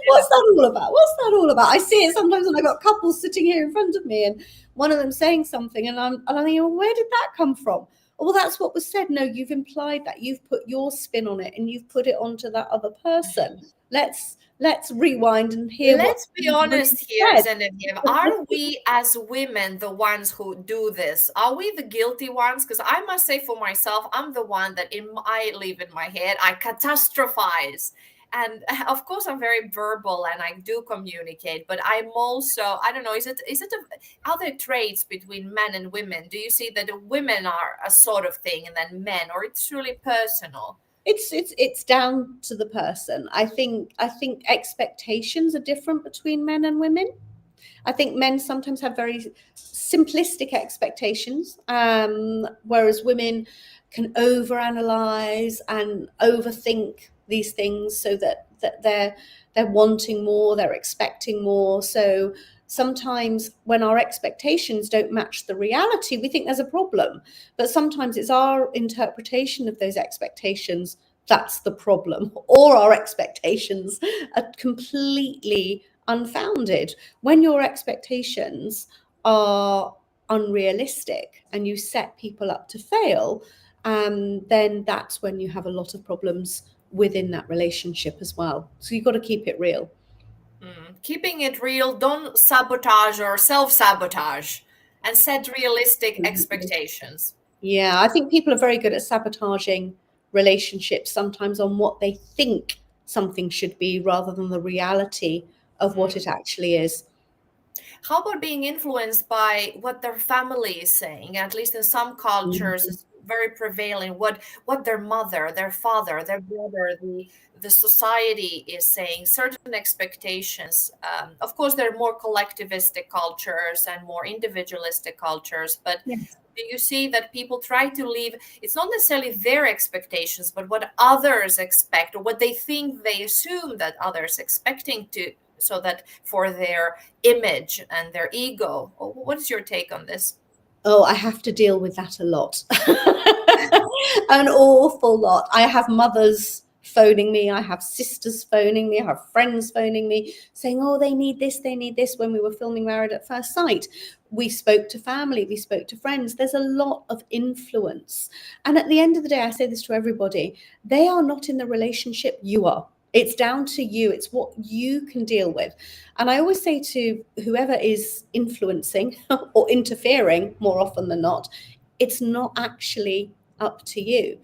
What's that all about? What's that all about? I see it sometimes when I've got couples sitting here in front of me, and one of them saying something, and I'm thinking, well, where did that come from? Well, that's what was said. No, you've implied that. You've put your spin on it, and you've put it onto that other person. Let's rewind and hear. Let's be honest here, Genevieve. Are we as women the ones who do this? Are we the guilty ones? Because I must say for myself, I'm the one that I live in my head. I catastrophize. And of course, I'm very verbal and I do communicate, but I'm also, I don't know, are there traits between men and women? Do you see that the women are a sort of thing and then men, or it's really personal? It's down to the person. I think expectations are different between men and women. I think men sometimes have very simplistic expectations, whereas women can overanalyze and overthink these things, so that they're wanting more, they're expecting more. So sometimes when our expectations don't match the reality, we think there's a problem. But sometimes it's our interpretation of those expectations that's the problem, or our expectations are completely unfounded. When your expectations are unrealistic and you set people up to fail, then that's when you have a lot of problems within that relationship as well. So you've got to keep it real. Keeping it real, don't sabotage or self-sabotage, and set realistic expectations. Yeah, I think people are very good at sabotaging relationships sometimes on what they think something should be rather than the reality of what it actually is. How about being influenced by what their family is saying? At least in some cultures, it's very prevailing what their mother, their father, their brother, the society is saying, certain expectations. Of course, there are more collectivistic cultures and more individualistic cultures, but yes. Do you see that people try to live, it's not necessarily their expectations, but what others expect, or what they think, they assume that others expecting to, so that for their image and their ego? What is your take on this? Oh, I have to deal with that a lot. An awful lot. I have mothers phoning me. I have sisters phoning me. I have friends phoning me saying, oh, they need this, when we were filming Married at First Sight. We spoke to family, we spoke to friends. There's a lot of influence. And at the end of the day, I say this to everybody, they are not in the relationship, you are. It's down to you. It's what you can deal with. And I always say to whoever is influencing or interfering, more often than not, it's not actually up to you.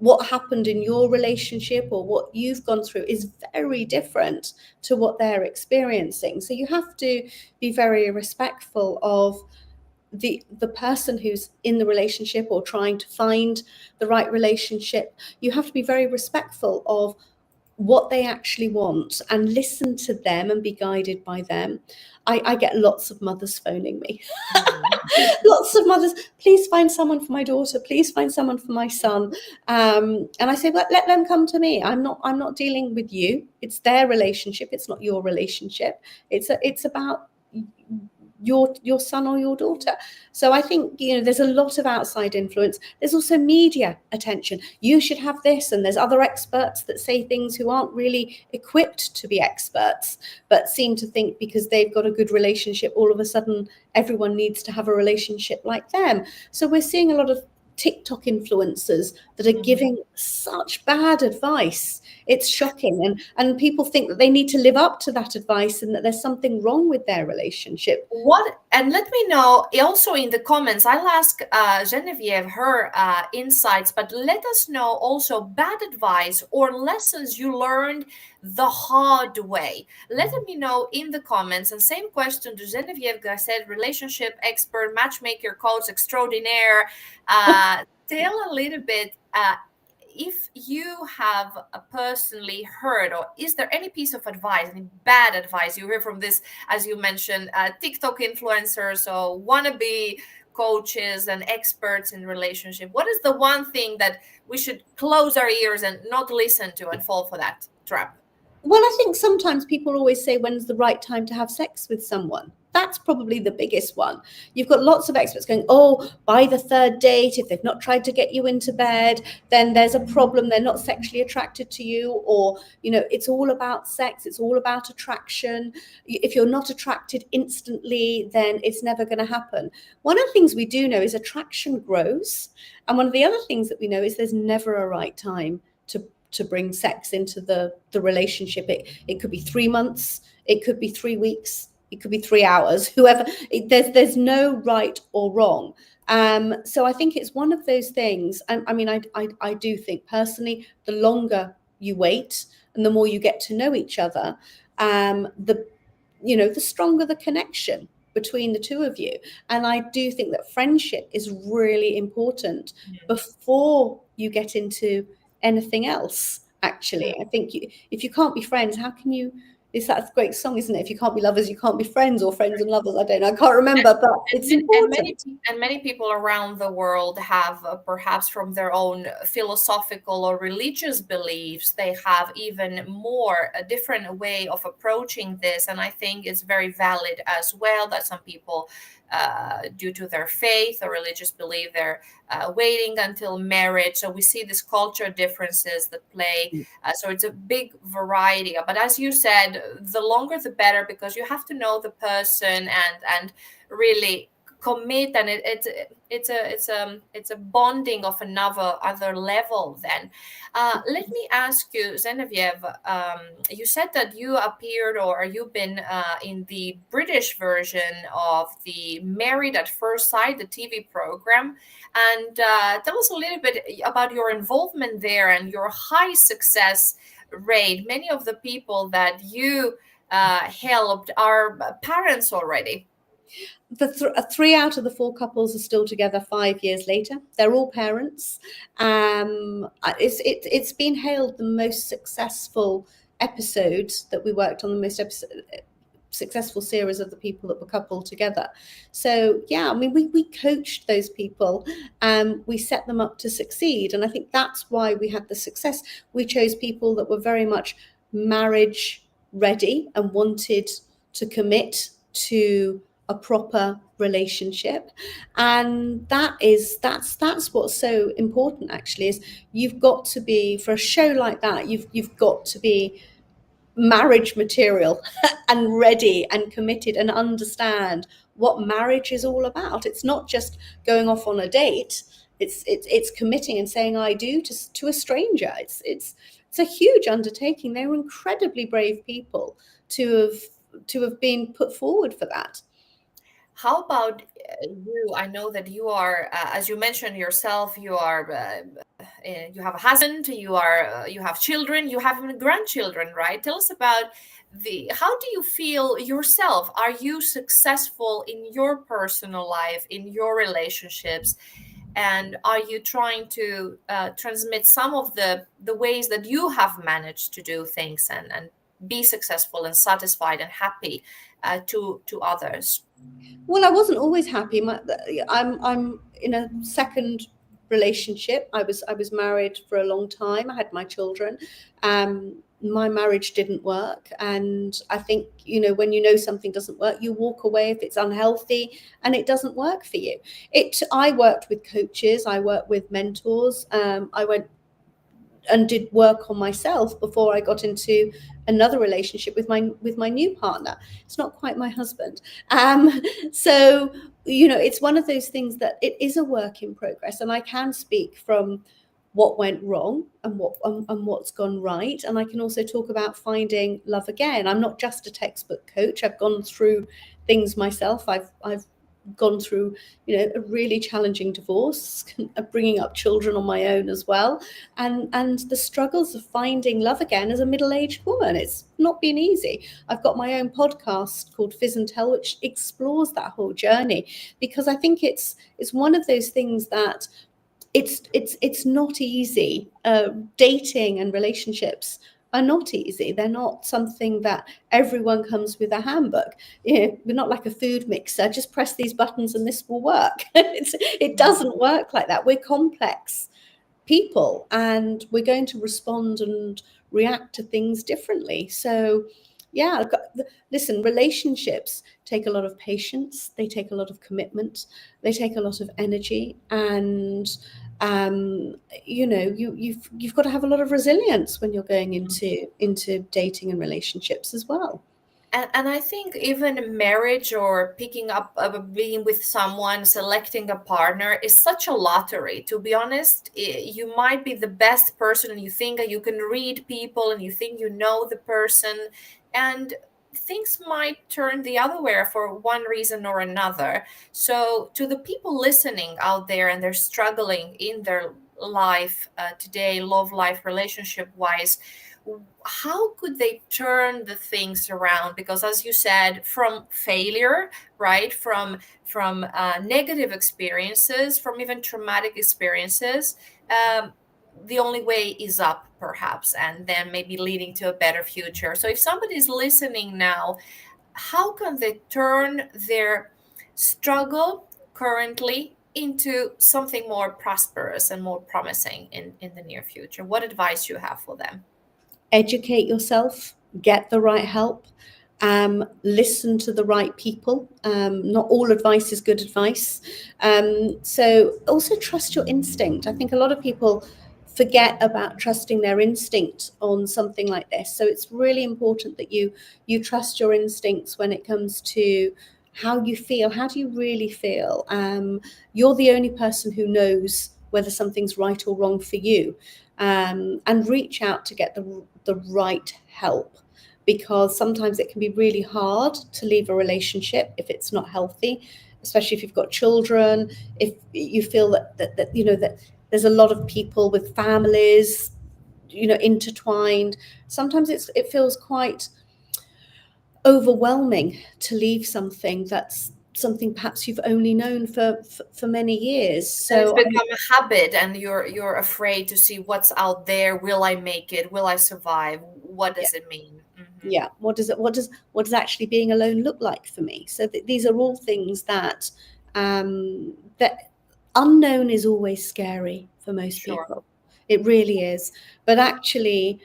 What happened in your relationship or what you've gone through is very different to what they're experiencing. So you have to be very respectful of the person who's in the relationship or trying to find the right relationship. You have to be very respectful of what they actually want and listen to them and be guided by them. I get lots of mothers phoning me. Lots of mothers, please find someone for my daughter, please find someone for my son. And I say, well, let them come to me. I'm not dealing with you. It's their relationship. It's not your relationship. It's about your son or your daughter. So I think, there's a lot of outside influence. There's also media attention. You should have this, and there's other experts that say things who aren't really equipped to be experts, but seem to think because they've got a good relationship, all of a sudden everyone needs to have a relationship like them. So we're seeing a lot of TikTok influencers that are giving such bad advice. It's shocking. And people think that they need to live up to that advice and that there's something wrong with their relationship. And let me know also in the comments. I'll ask Genevieve her insights, but let us know also bad advice or lessons you learned the hard way. Let me know in the comments. And same question to Genevieve Gresset, relationship expert, matchmaker, coach extraordinaire. Tell a little bit if you have personally heard, or is there any piece of advice, any bad advice you hear from this, as you mentioned, TikTok influencers or wannabe coaches and experts in relationship? What is the one thing that we should close our ears and not listen to and fall for that trap? Well, I think sometimes people always say, when's the right time to have sex with someone? That's probably the biggest one. You've got lots of experts going, oh, by the third date, if they've not tried to get you into bed, then there's a problem. They're not sexually attracted to you. Or, it's all about sex. It's all about attraction. If you're not attracted instantly, then it's never going to happen. One of the things we do know is attraction grows. And one of the other things that we know is there's never a right time to bring sex into the relationship. It could be 3 months, it could be 3 weeks, it could be 3 hours, whoever. There's no right or wrong. So I think it's one of those things. I do think personally, the longer you wait and the more you get to know each other, the stronger the connection between the two of you. And I do think that friendship is really important before you get into anything else. Actually, I think if you can't be friends, how can you? It's that great song, isn't it? If you can't be lovers, you can't be friends, or friends and lovers. I can't remember, but it's important. And many people around the world have, perhaps from their own philosophical or religious beliefs, they have even more a different way of approaching this. And I think it's very valid as well that some people, due to their faith or religious belief, they're waiting until marriage. So we see these culture differences that play. So it's a big variety. But as you said, the longer the better, because you have to know the person and really commit, and it's a bonding of other level. Then let me ask you, Genevieve, you said that you appeared, or you've been in the British version of the Married at First Sight, the TV program, and tell us a little bit about your involvement there and your high success rate. Many of the people that you helped are parents already. The 3 out of the 4 couples are still together 5 years later. They're all parents. It's been hailed the most successful episode that we worked on, the most successful series of the people that were coupled together. So yeah, we coached those people and we set them up to succeed. And I think that's why we had the success. We chose people that were very much marriage ready and wanted to commit to a proper relationship. And that's what's so important, actually, is you've got to be, for a show like that, you've got to be marriage material and ready and committed and understand what marriage is all about. It's not just going off on a date. It's committing and saying I do to a stranger. It's a huge undertaking. They're incredibly brave people to have been put forward for that. How about you? I know that you are, as you mentioned yourself, you you have a husband, you have children, you have even grandchildren, right? Tell us about how do you feel yourself? Are you successful in your personal life, in your relationships? And are you trying to transmit some of the ways that you have managed to do things and be successful and satisfied and happy to others? Well, I wasn't always happy. I'm in a second relationship. I was married for a long time. I had my children. My marriage didn't work, and I think, when you know something doesn't work, you walk away if it's unhealthy and it doesn't work for you. I worked with coaches. I worked with mentors. I went and did work on myself before I got into another relationship with my new partner. It's not quite my husband. So, it's one of those things that it is a work in progress, and I can speak from what went wrong and what's gone right. And I can also talk about finding love again. I'm not just a textbook coach. I've gone through things myself. I've gone through, a really challenging divorce, bringing up children on my own as well, and the struggles of finding love again as a middle-aged woman. It's not been easy. I've got my own podcast called Fizz and Tell, which explores that whole journey, because I think it's one of those things that it's not easy. Dating and relationships are not easy. They're not something that everyone comes with a handbook. We're not like a food mixer. Just press these buttons and this will work. It doesn't work like that. We're complex people, and we're going to respond and react to things differently. So, yeah, listen, relationships take a lot of patience. They take a lot of commitment. They take a lot of energy, and you've got to have a lot of resilience when you're going into dating and relationships as well. And I think even marriage or picking up, being with someone, selecting a partner is such a lottery. To be honest, you might be the best person and you think you can read people and you think you know the person, and things might turn the other way for one reason or another. So to the people listening out there and they're struggling in their life today, love life, relationship wise, how could they turn the things around? Because as you said, from failure, right, from negative experiences, from even traumatic experiences, the only way is up, perhaps, and then maybe leading to a better future. So if somebody's listening now, how can they turn their struggle currently into something more prosperous and more promising in the near future? What advice you have for them? Educate yourself, get the right help, listen to the right people. Not all advice is good advice. So also trust your instinct. I think a lot of people forget about trusting their instinct on something like this. So it's really important that you trust your instincts when it comes to how you feel. How do you really feel? You're the only person who knows whether something's right or wrong for you. And reach out to get the right help, because sometimes it can be really hard to leave a relationship if it's not healthy, especially if you've got children, if you feel that there's a lot of people with families, intertwined. Sometimes it feels quite overwhelming to leave something that's something perhaps you've only known for many years. So it's become a habit, and you're afraid to see what's out there. Will I make it? Will I survive? What does it mean? Mm-hmm. Yeah, what does actually being alone look like for me? So these are all things that that unknown is always scary for most people. It really is. But actually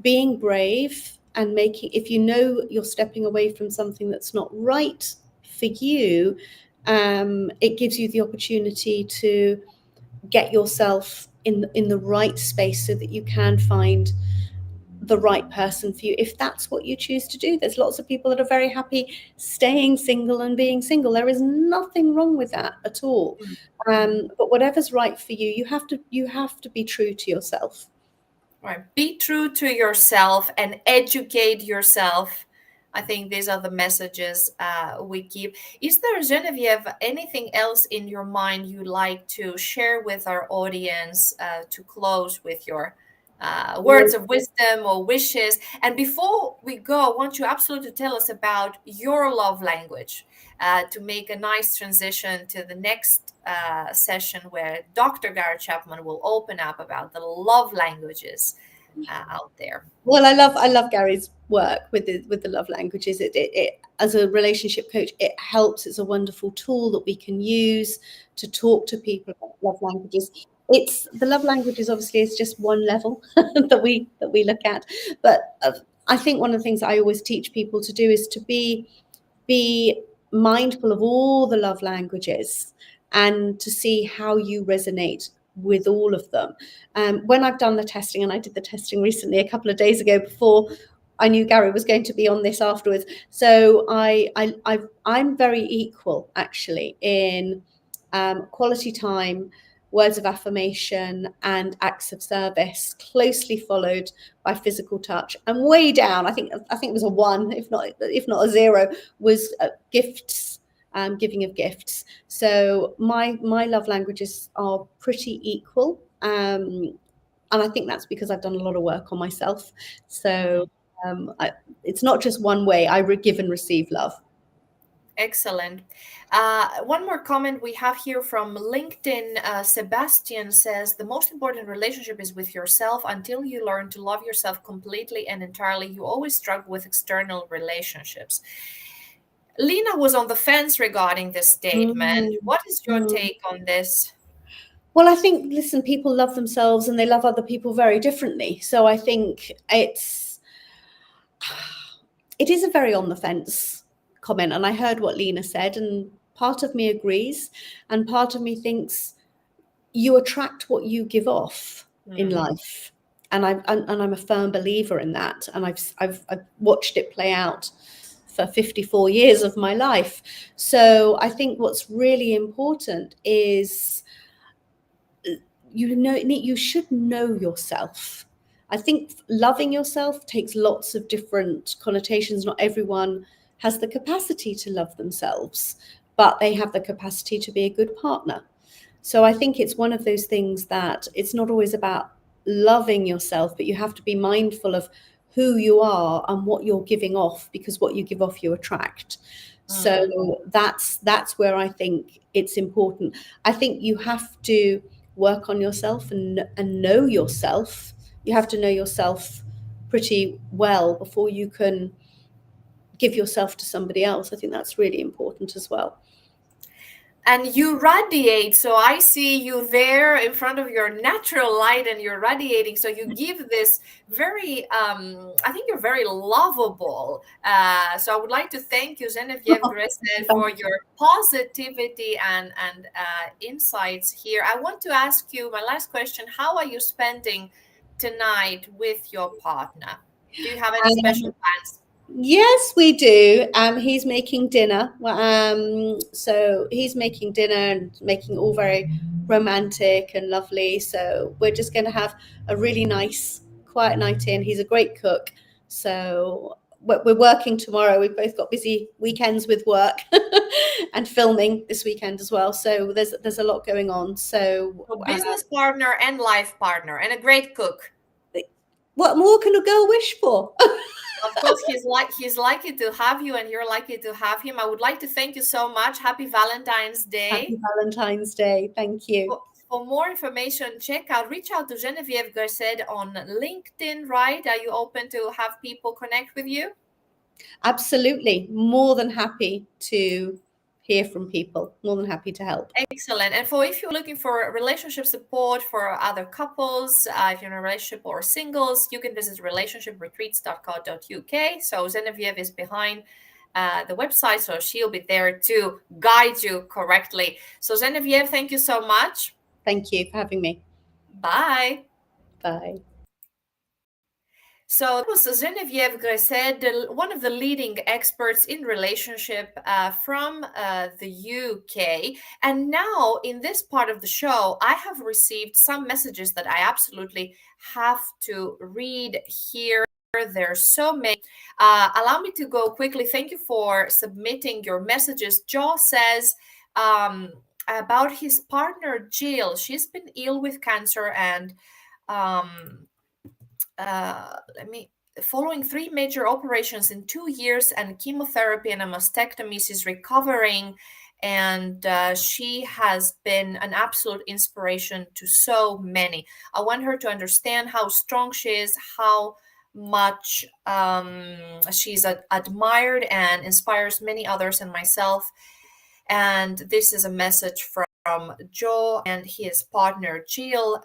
being brave and if you know you're stepping away from something that's not right for you, it gives you the opportunity to get yourself in the right space so that you can find the right person for you, if that's what you choose to do. There's lots of people that are very happy staying single and being single. There is nothing wrong with that at all. But whatever's right for you, you have to be true to yourself. Right. Be true to yourself and educate yourself. I think these are the messages we keep. Is there, Genevieve, anything else in your mind you'd like to share with our audience to close with your words of wisdom or wishes? And before we go, I want you absolutely to tell us about your love language to make a nice transition to the next session where Dr. Gary Chapman will open up about the love languages out there. Well, I love Gary's work with the love languages. It as a relationship coach, it helps. It's a wonderful tool that we can use to talk to people about love languages. It's the love languages obviously is just one level that we look at, but I think one of the things I always teach people to do is to be mindful of all the love languages and to see how you resonate with all of them. When I've done the testing, and I did the testing recently a couple of days ago before I knew Gary was going to be on this afterwards, so I'm very equal actually in quality time, words of affirmation, and acts of service, closely followed by physical touch. And way down, I think it was a 1, if not a 0, was gifts, giving of gifts. So my love languages are pretty equal, and I think that's because I've done a lot of work on myself. So it's not just one way. I give and receive love. Excellent. One more comment we have here from LinkedIn. Sebastian says, the most important relationship is with yourself. Until you learn to love yourself completely and entirely, you always struggle with external relationships. Liina was on the fence regarding this statement. What is your take on this? Well, I think, listen, people love themselves and they love other people very differently. So I think it is a very on the fence comment. And I heard what Liina said, and part of me agrees. And part of me thinks you attract what you give off in life. And I'm a firm believer in that. And I've watched it play out for 54 years of my life. So I think what's really important is you should know yourself. I think loving yourself takes lots of different connotations. Not everyone has the capacity to love themselves, but they have the capacity to be a good partner. So I think it's one of those things that it's not always about loving yourself, but you have to be mindful of who you are and what you're giving off, because what you give off, you attract. So that's where I think it's important. I think you have to work on yourself and know yourself. You have to know yourself pretty well before you can give yourself to somebody else. I think that's really important as well. And you radiate. So I see you there in front of your natural light and you're radiating. So you give this very, I think you're very lovable. So I would like to thank you, Genevieve Gresset, for your positivity and insights here. I want to ask you my last question. How are you spending tonight with your partner? Do you have any special plans? Yes, we do. He's making dinner. So he's making dinner and making it all very romantic and lovely. So we're just going to have a really nice, quiet night in. He's a great cook. So we're working tomorrow. We've both got busy weekends with work and filming this weekend as well. So there's a lot going on. So business partner and life partner and a great cook. What more can a girl wish for? Of course, he's lucky to have you, and you're lucky to have him. I would like to thank you so much. Happy Valentine's Day. Happy Valentine's Day. Thank you. For more information, reach out to Genevieve Gresset on LinkedIn, right? Are you open to have people connect with you? Absolutely. More than happy to hear from people. More than happy to help. Excellent. And if you're looking for relationship support for other couples, if you're in a relationship or singles, you can visit relationshipretreats.co.uk. So Genevieve is behind the website, so she'll be there to guide you correctly. So Genevieve, thank you so much. Thank you for having me. Bye. Bye. So that was Genevieve Gresset, one of the leading experts in relationship from the UK. And now in this part of the show, I have received some messages that I absolutely have to read here. There's so many. Allow me to go quickly. Thank you for submitting your messages. Joe says about his partner, Jill. She's been ill with cancer and following 3 major operations in 2 years and chemotherapy and a mastectomy, she's recovering, and she has been an absolute inspiration to so many. I want her to understand how strong she is, how much she's admired and inspires many others and myself. And this is a message from Joe and his partner Jill.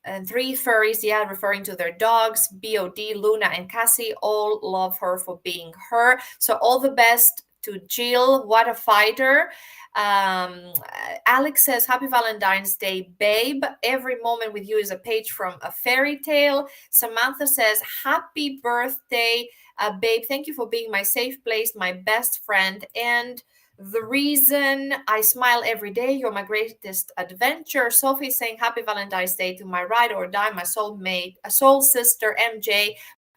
And 3 furries, referring to their dogs, BOD, Luna, and Cassie, all love her for being her. So all the best to Jill. What a fighter. Alex says, happy Valentine's Day, babe. Every moment with you is a page from a fairy tale. Samantha says, happy birthday, babe. Thank you for being my safe place, my best friend, and the reason I smile every day. You're my greatest adventure. Sophie saying happy Valentine's Day to my ride or die, my soulmate, a soul sister, MJ,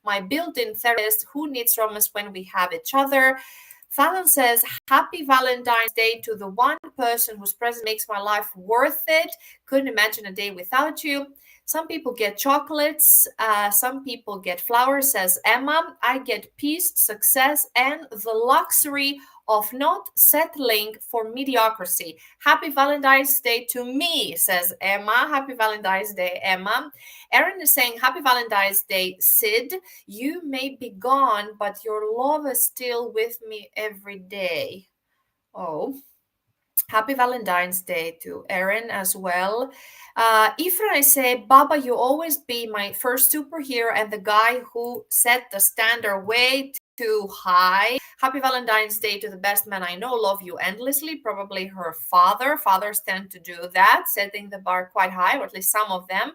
my built-in therapist who needs romance when we have each other. Fallon says happy Valentine's Day to the one person whose presence makes my life worth it. Couldn't imagine a day without you. Some people get chocolates, some people get flowers, says Emma. I get peace, success, and the luxury of not settling for mediocrity. Happy Valentine's Day to me, says Emma. Happy Valentine's Day, Emma. Erin is saying, happy Valentine's Day, Sid. You may be gone, but your love is still with me every day. Oh, happy Valentine's Day to Erin as well. Ifra, I say, Baba, you always be my first superhero and the guy who set the standard way too high. Happy Valentine's Day to the best man I know. Love you endlessly. Probably her father. Fathers tend to do that, setting the bar quite high, or at least some of them.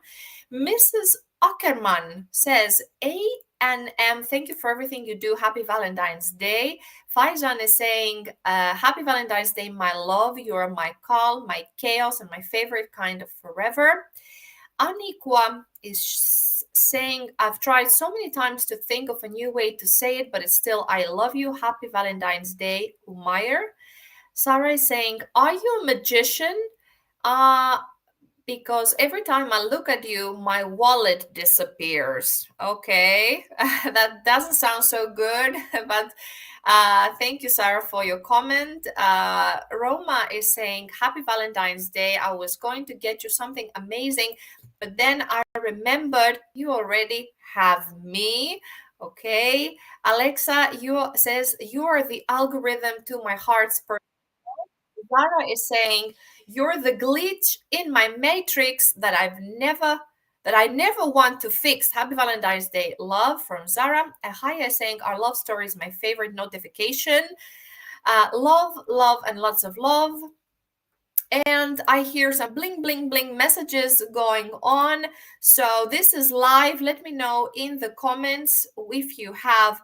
Mrs. Ackerman says, A&M, thank you for everything you do. Happy Valentine's Day. Faizan is saying, happy Valentine's Day, my love. You are my calm, my chaos, and my favorite kind of forever. Aniqua is saying, I've tried so many times to think of a new way to say it, but it's still, I love you. Happy Valentine's Day, Umair. Sarah is saying, are you a magician? Because every time I look at you, my wallet disappears. Okay, that doesn't sound so good, but thank you, Sarah, for your comment. Roma is saying, happy Valentine's Day. I was going to get you something amazing, but then I remembered you already have me. Okay. Alexa, says, you are the algorithm to my heart's purpose. Zara is saying, you're the glitch in my matrix that I never want to fix. Happy Valentine's Day, love, from Zara. Ahaya is saying, our love story is my favorite notification. Love, love, and lots of love. And I hear some bling, bling, bling messages going on. So this is live. Let me know in the comments if you have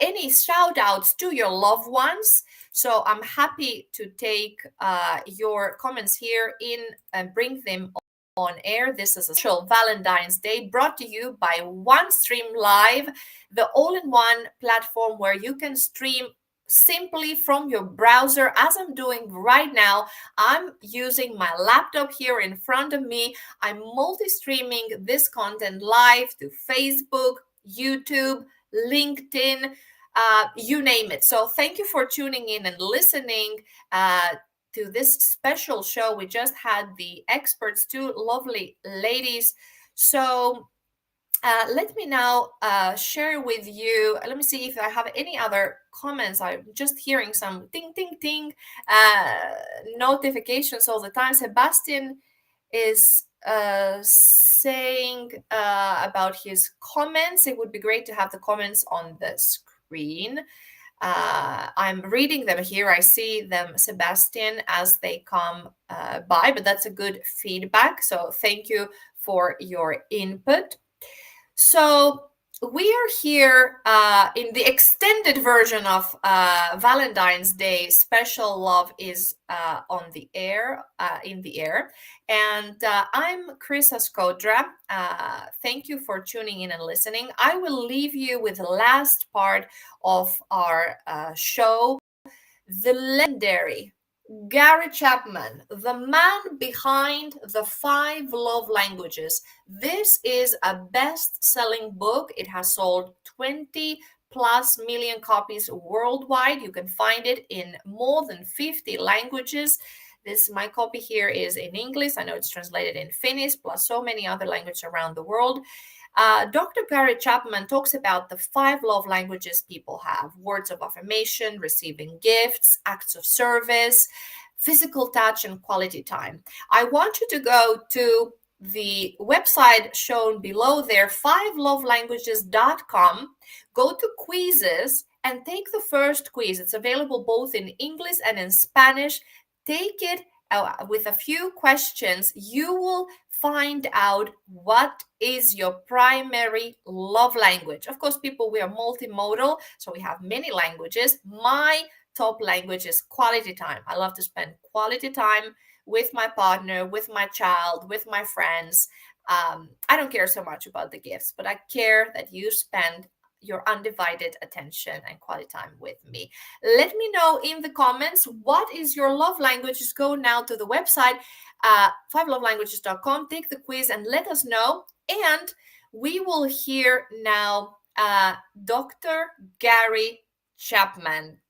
any shout outs to your loved ones. So I'm happy to take your comments here in and bring them on air. This is a special Valentine's Day brought to you by OneStream Live, the all-in-one platform where you can stream simply from your browser, as I'm doing right now. I'm using my laptop here in front of me. I'm multi-streaming this content live to Facebook, YouTube, LinkedIn, you name it. So thank you for tuning in and listening to this special show. We just had the experts, 2 lovely ladies. So let me now share with you. Let me see if I have any other comments. I'm just hearing some ding, ding, ding notifications all the time. Sebastian is saying about his comments. It would be great to have the comments on the screen. I'm reading them here. I see them, Sebastian, as they come by, but that's a good feedback. So thank you for your input. So we are here in the extended version of Valentine's Day. Special Love is on the air, in the air. And I'm Chryssa Skodra. Thank you for tuning in and listening. I will leave you with the last part of our show, the legendary Gary Chapman, the man behind the 5 love languages. This is a best-selling book. It has sold 20+ million copies worldwide. You can find it in more than 50 languages. My copy here is in English. I know it's translated in Finnish, plus so many other languages around the world. Dr. Gary Chapman talks about the 5 love languages people have: words of affirmation, receiving gifts, acts of service, physical touch, and quality time. I want you to go to the website shown below there, 5lovelanguages.com, go to quizzes and take the first quiz. It's available both in English and in Spanish. Take it with a few questions. You will find out what is your primary love language. Of course, people, we are multimodal, so we have many languages. My top language is quality time. I love to spend quality time with my partner, with my child, with my friends. I don't care so much about the gifts, but I care that you spend your undivided attention and quality time with me. Let me know in the comments, what is your love language? Just go now to the website, 5lovelanguages.com, take the quiz and let us know. And we will hear now Dr. Gary Chapman.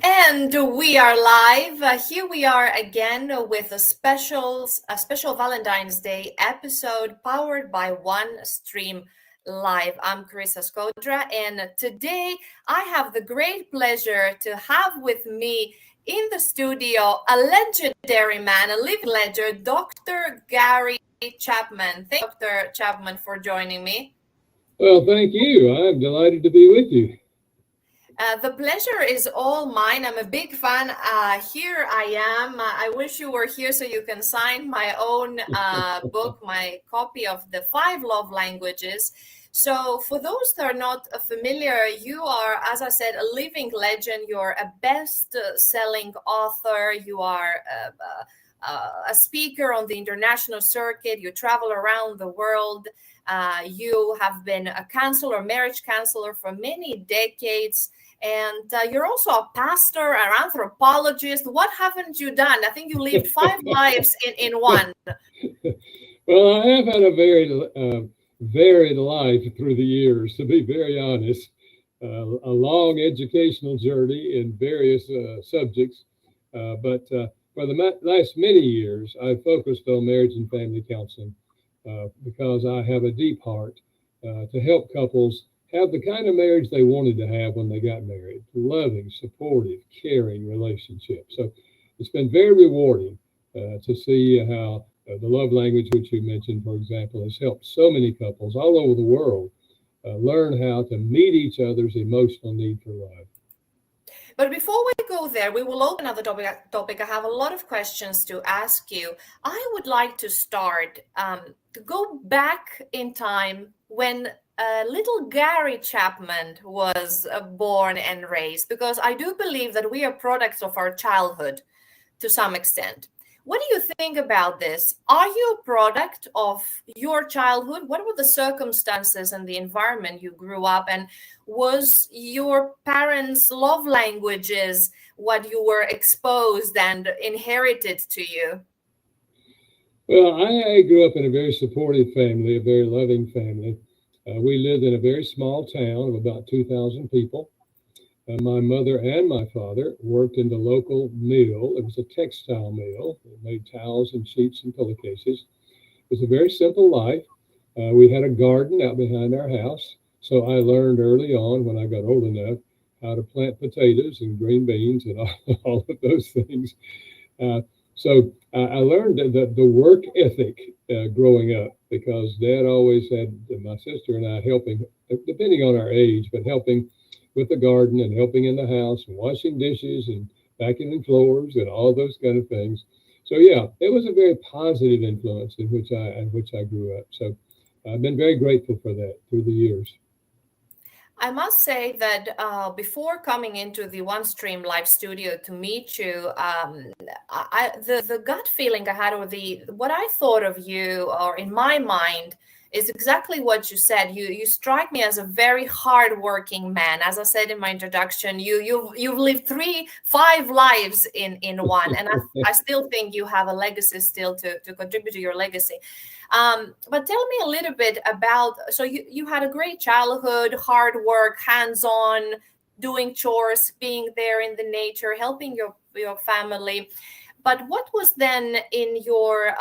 And we are live. Here we are again with a special Valentine's Day episode powered by OneStream Live. I'm Chryssa Skodra, and today I have the great pleasure to have with me in the studio a legendary man, a living legend, Dr. Gary Chapman. Thank you, Dr. Chapman, for joining me. Well, thank you. I'm delighted to be with you. The pleasure is all mine. I'm a big fan. Here I am. I wish you were here so you can sign my own book, my copy of the 5 love languages. So for those that are not familiar, you are, as I said, a living legend. You're a best-selling author. You are a speaker on the international circuit. You travel around the world. You have been a counselor, marriage counselor for many decades. And you're also a pastor, an anthropologist. What haven't you done? I think you lived 5 lives in one. Well, I have had a very varied life through the years, to be very honest. A long educational journey in various subjects. But for the last many years, I've focused on marriage and family counseling because I have a deep heart to help couples have the kind of marriage they wanted to have when they got married. Loving, supportive, caring relationship. So it's been very rewarding to see how the love language, which you mentioned, for example, has helped so many couples all over the world learn how to meet each other's emotional need for love. But before we go there, we will open another topic. I have a lot of questions to ask you. I would like to start to go back in time when little Gary Chapman was born and raised, because I do believe that we are products of our childhood to some extent. What do you think about this? Are you a product of your childhood? What were the circumstances and the environment you grew up in? Was your parents' love languages what you were exposed and inherited to you? Well, I grew up in a very supportive family, a very loving family. We lived in a very small town of about 2,000 people. My mother and my father worked in the local mill. It was a textile mill. It made towels and sheets and pillowcases. It was a very simple life. We had a garden out behind our house. So I learned early on, when I got old enough, how to plant potatoes and green beans and all of those things. So I learned the work ethic growing up, because Dad always had my sister and I helping, depending on our age, but helping with the garden and helping in the house and washing dishes and vacuuming floors and all those kind of things. So yeah, it was a very positive influence in which I grew up. So I've been very grateful for that through the years. I must say that before coming into the OneStream live studio to meet you, the gut feeling I had, or what I thought of you, or in my mind, is exactly what you said. You strike me as a very hardworking man. As I said in my introduction, you've lived 5 lives in one, and I still think you have a legacy still to contribute to your legacy. But tell me a little bit about, so you had a great childhood, hard work, hands-on, doing chores, being there in the nature, helping your family. But what was then in your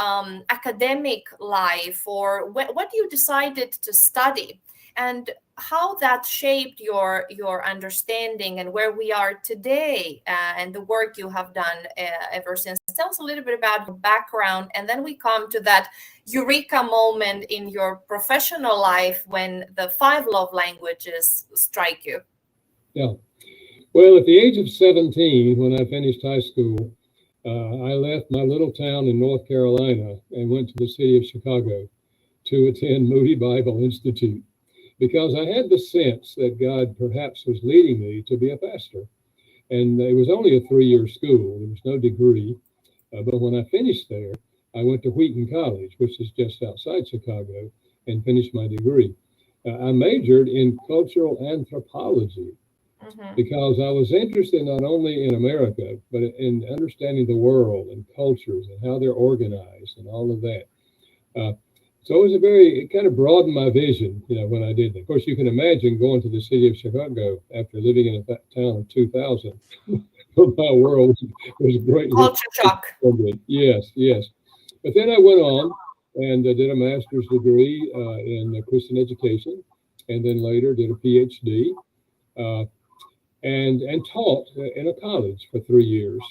academic life, or what you decided to study, and how that shaped your understanding and where we are today, and the work you have done ever since? Tell us a little bit about your background, and then we come to that eureka moment in your professional life when the 5 love languages strike you. Yeah. Well, at the age of 17, when I finished high school, I left my little town in North Carolina and went to the city of Chicago to attend Moody Bible Institute, because I had the sense that God perhaps was leading me to be a pastor. And it was only a 3-year school. There was no degree. But when I finished there, I went to Wheaton College, which is just outside Chicago, and finished my degree. I majored in cultural anthropology, because I was interested not only in America, but in understanding the world and cultures and how they're organized and all of that. So it kind of broadened my vision, when I did that. Of course, you can imagine going to the city of Chicago after living in a town of 2,000. My world was greatly culture shock. Yes. But then I went on and did a master's degree in Christian education, and then later did a PhD. And taught in a college for 3 years,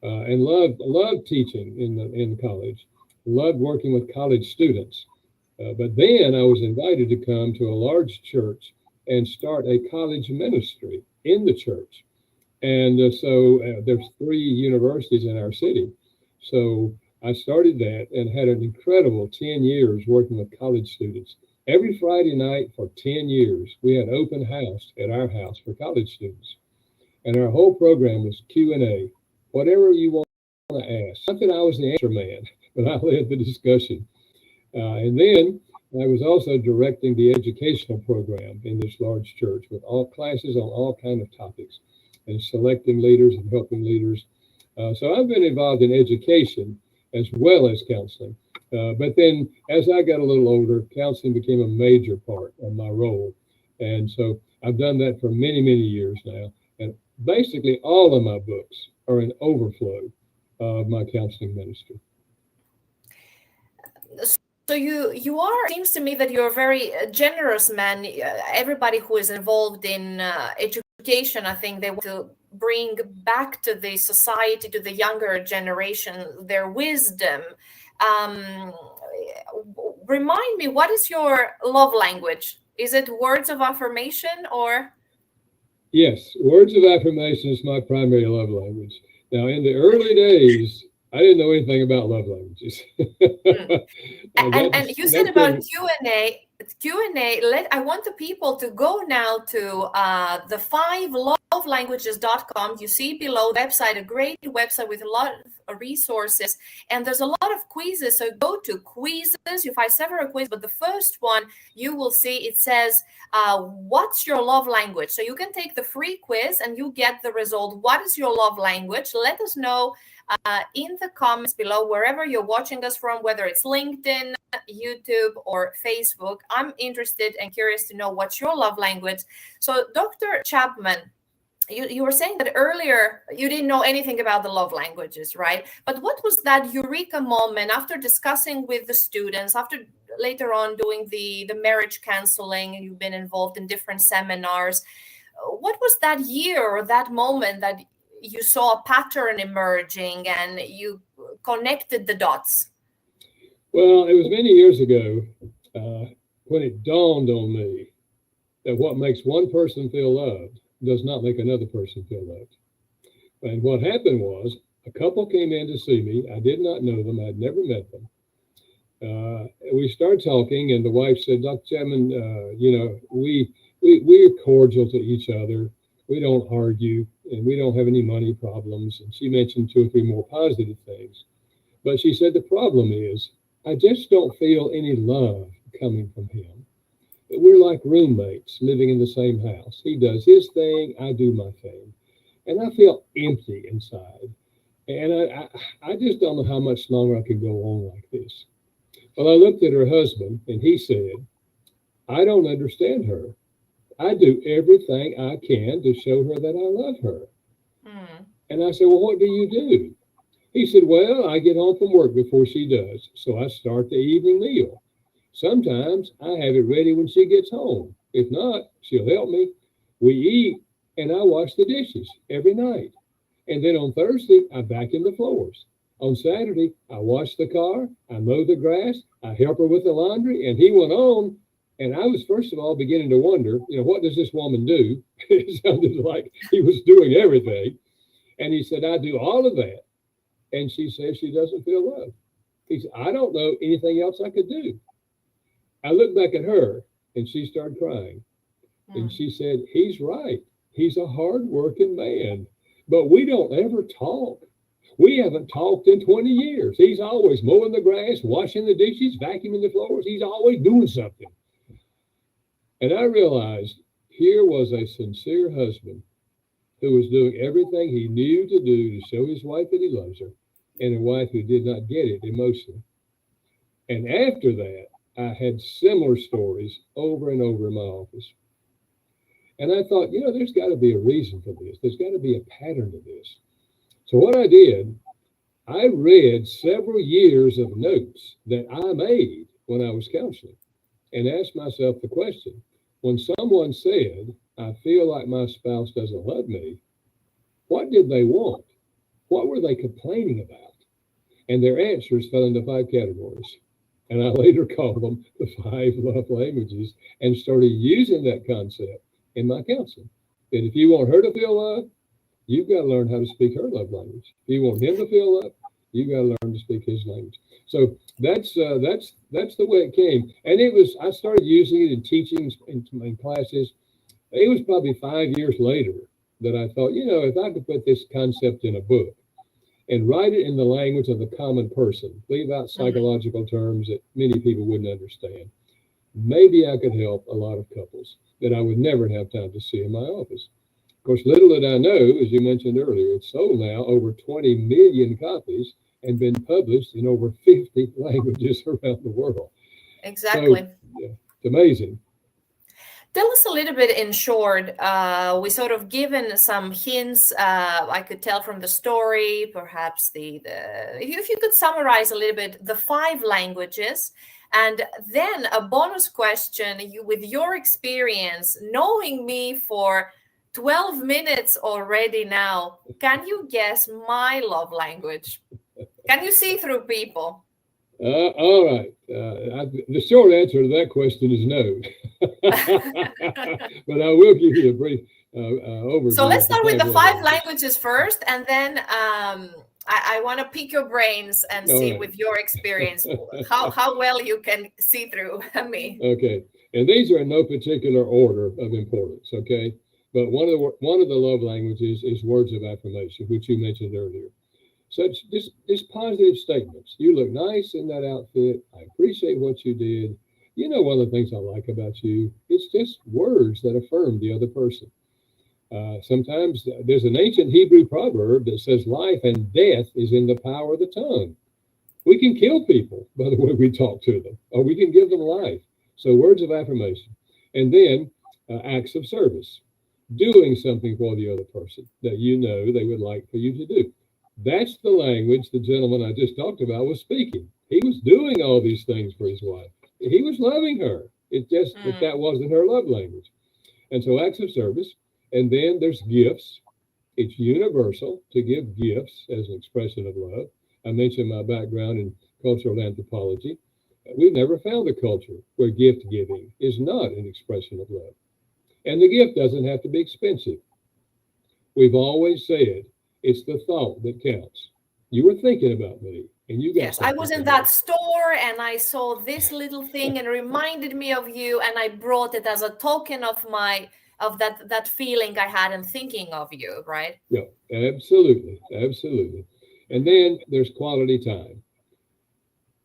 and loved teaching in college, loved working with college students. But then I was invited to come to a large church and start a college ministry in the church. And so there's 3 universities in our city. So I started that and had an incredible 10 years working with college students. Every Friday night for 10 years, we had open house at our house for college students. And our whole program was Q&A, whatever you want to ask. Not that I was the answer man, but I led the discussion. And then I was also directing the educational program in this large church, with all classes on all kinds of topics, and selecting leaders and helping leaders. So I've been involved in education as well as counseling. But then as I got a little older, counseling became a major part of my role. And so I've done that for many, many years now. And basically all of my books are an overflow of my counseling ministry. So you are, seems to me that you're a very generous man. Everybody who is involved in education, I think they want to bring back to the society, to the younger generation, their wisdom. Remind me, what is your love language? Is it words of affirmation or? Yes, words of affirmation is my primary love language. Now, in the early days, I didn't know anything about love languages. And you said about Q&A. I want the people to go now to the 5lovelanguages.com. You see below the website, a great website with a lot of resources, and there's a lot of quizzes. So go to quizzes. You find several quizzes, but the first one you will see, it says, what's your love language? So you can take the free quiz and you get the result. What is your love language? Let us know in the comments below, wherever you're watching us from, whether it's LinkedIn, YouTube, or Facebook. I'm interested and curious to know what's your love language. So Dr. Chapman, you were saying that earlier you didn't know anything about the love languages, right? But what was that eureka moment after discussing with the students, after later on doing the marriage counseling, and you've been involved in different seminars? What was that year or that moment that you saw a pattern emerging and you connected the dots? Well, it was many years ago when it dawned on me that what makes one person feel loved does not make another person feel loved. And what happened was a couple came in to see me. I did not know them. I'd never met them. We started talking, and the wife said, Dr. Chapman, we're cordial to each other. We don't argue, and we don't have any money problems. And she mentioned 2 or 3 more positive things. But she said, the problem is, I just don't feel any love coming from him. We're like roommates living in the same house. He does his thing, I do my thing. And I feel empty inside. And I just don't know how much longer I can go on like this. Well, I looked at her husband, and he said, I don't understand her. I do everything I can to show her that I love her. And I said, well, what do you do? He said, well, I get home from work before she does. So I start the evening meal. Sometimes I have it ready when she gets home. If not, she'll help me. We eat, and I wash the dishes every night. And then on Thursday, I vacuum the floors. On Saturday, I wash the car, I mow the grass, I help her with the laundry, and he went on. And I was, first of all, beginning to wonder, what does this woman do? It sounded like he was doing everything. And he said, I do all of that. And she says she doesn't feel loved. He said, I don't know anything else I could do. I looked back at her, and she started crying. And she said, he's right. He's a hard-working man. But we don't ever talk. We haven't talked in 20 years. He's always mowing the grass, washing the dishes, vacuuming the floors. He's always doing something. And I realized here was a sincere husband who was doing everything he knew to do to show his wife that he loves her, and a wife who did not get it emotionally. And after that, I had similar stories over and over in my office. And I thought, there's got to be a reason for this. There's got to be a pattern to this. So what I did, I read several years of notes that I made when I was counseling and asked myself the question, when someone said, I feel like my spouse doesn't love me, what did they want? What were they complaining about? And their answers fell into 5 categories. And I later called them the 5 love languages and started using that concept in my counseling. That if you want her to feel loved, you've got to learn how to speak her love language. If you want him to feel loved, you've got to learn to speak his language. So that's the way it came. And I started using it in teachings in classes. It was probably 5 years later that I thought, if I could put this concept in a book and write it in the language of the common person, leave out psychological terms that many people wouldn't understand, maybe I could help a lot of couples that I would never have time to see in my office. Of course, little did I know, as you mentioned earlier, it's sold now over 20 million copies and been published in over 50 languages around the world. Exactly. So, yeah, it's amazing. Tell us a little bit in short. We sort of given some hints. I could tell from the story, perhaps if you could summarize a little bit the 5 languages, and then a bonus question. With your experience, knowing me for 12 minutes already now, can you guess my love language? Can you see through people? All right. The short answer to that question is no. But I will give you overview. So let's of the start with the five 5 languages first, and then I want to pick your brains and see right. with your experience how well you can see through me. Okay, and these are in no particular order of importance. Okay, but one of the love languages is words of affirmation, which you mentioned earlier. Such just positive statements. You look nice in that outfit. I appreciate what you did. You know, one of the things I like about you, it's just words that affirm the other person. Sometimes there's an ancient Hebrew proverb that says life and death is in the power of the tongue. We can kill people by the way we talk to them, or we can give them life. So words of affirmation. And then acts of service, doing something for the other person that you know they would like for you to do. That's the language the gentleman I just talked about was speaking. He was doing all these things for his wife. He was loving her. It just that wasn't her love language. And so acts of service. And then there's gifts. It's universal to give gifts as an expression of love. I mentioned my background in cultural anthropology. We've never found a culture where gift giving is not an expression of love. And the gift doesn't have to be expensive. We've always said it's the thought that counts. You were thinking about me, and you got. Yes, I was in that store and I saw this little thing and reminded me of you, and I brought it as a token of that feeling I had in thinking of you, right? Yeah, absolutely, absolutely. And then there's quality time.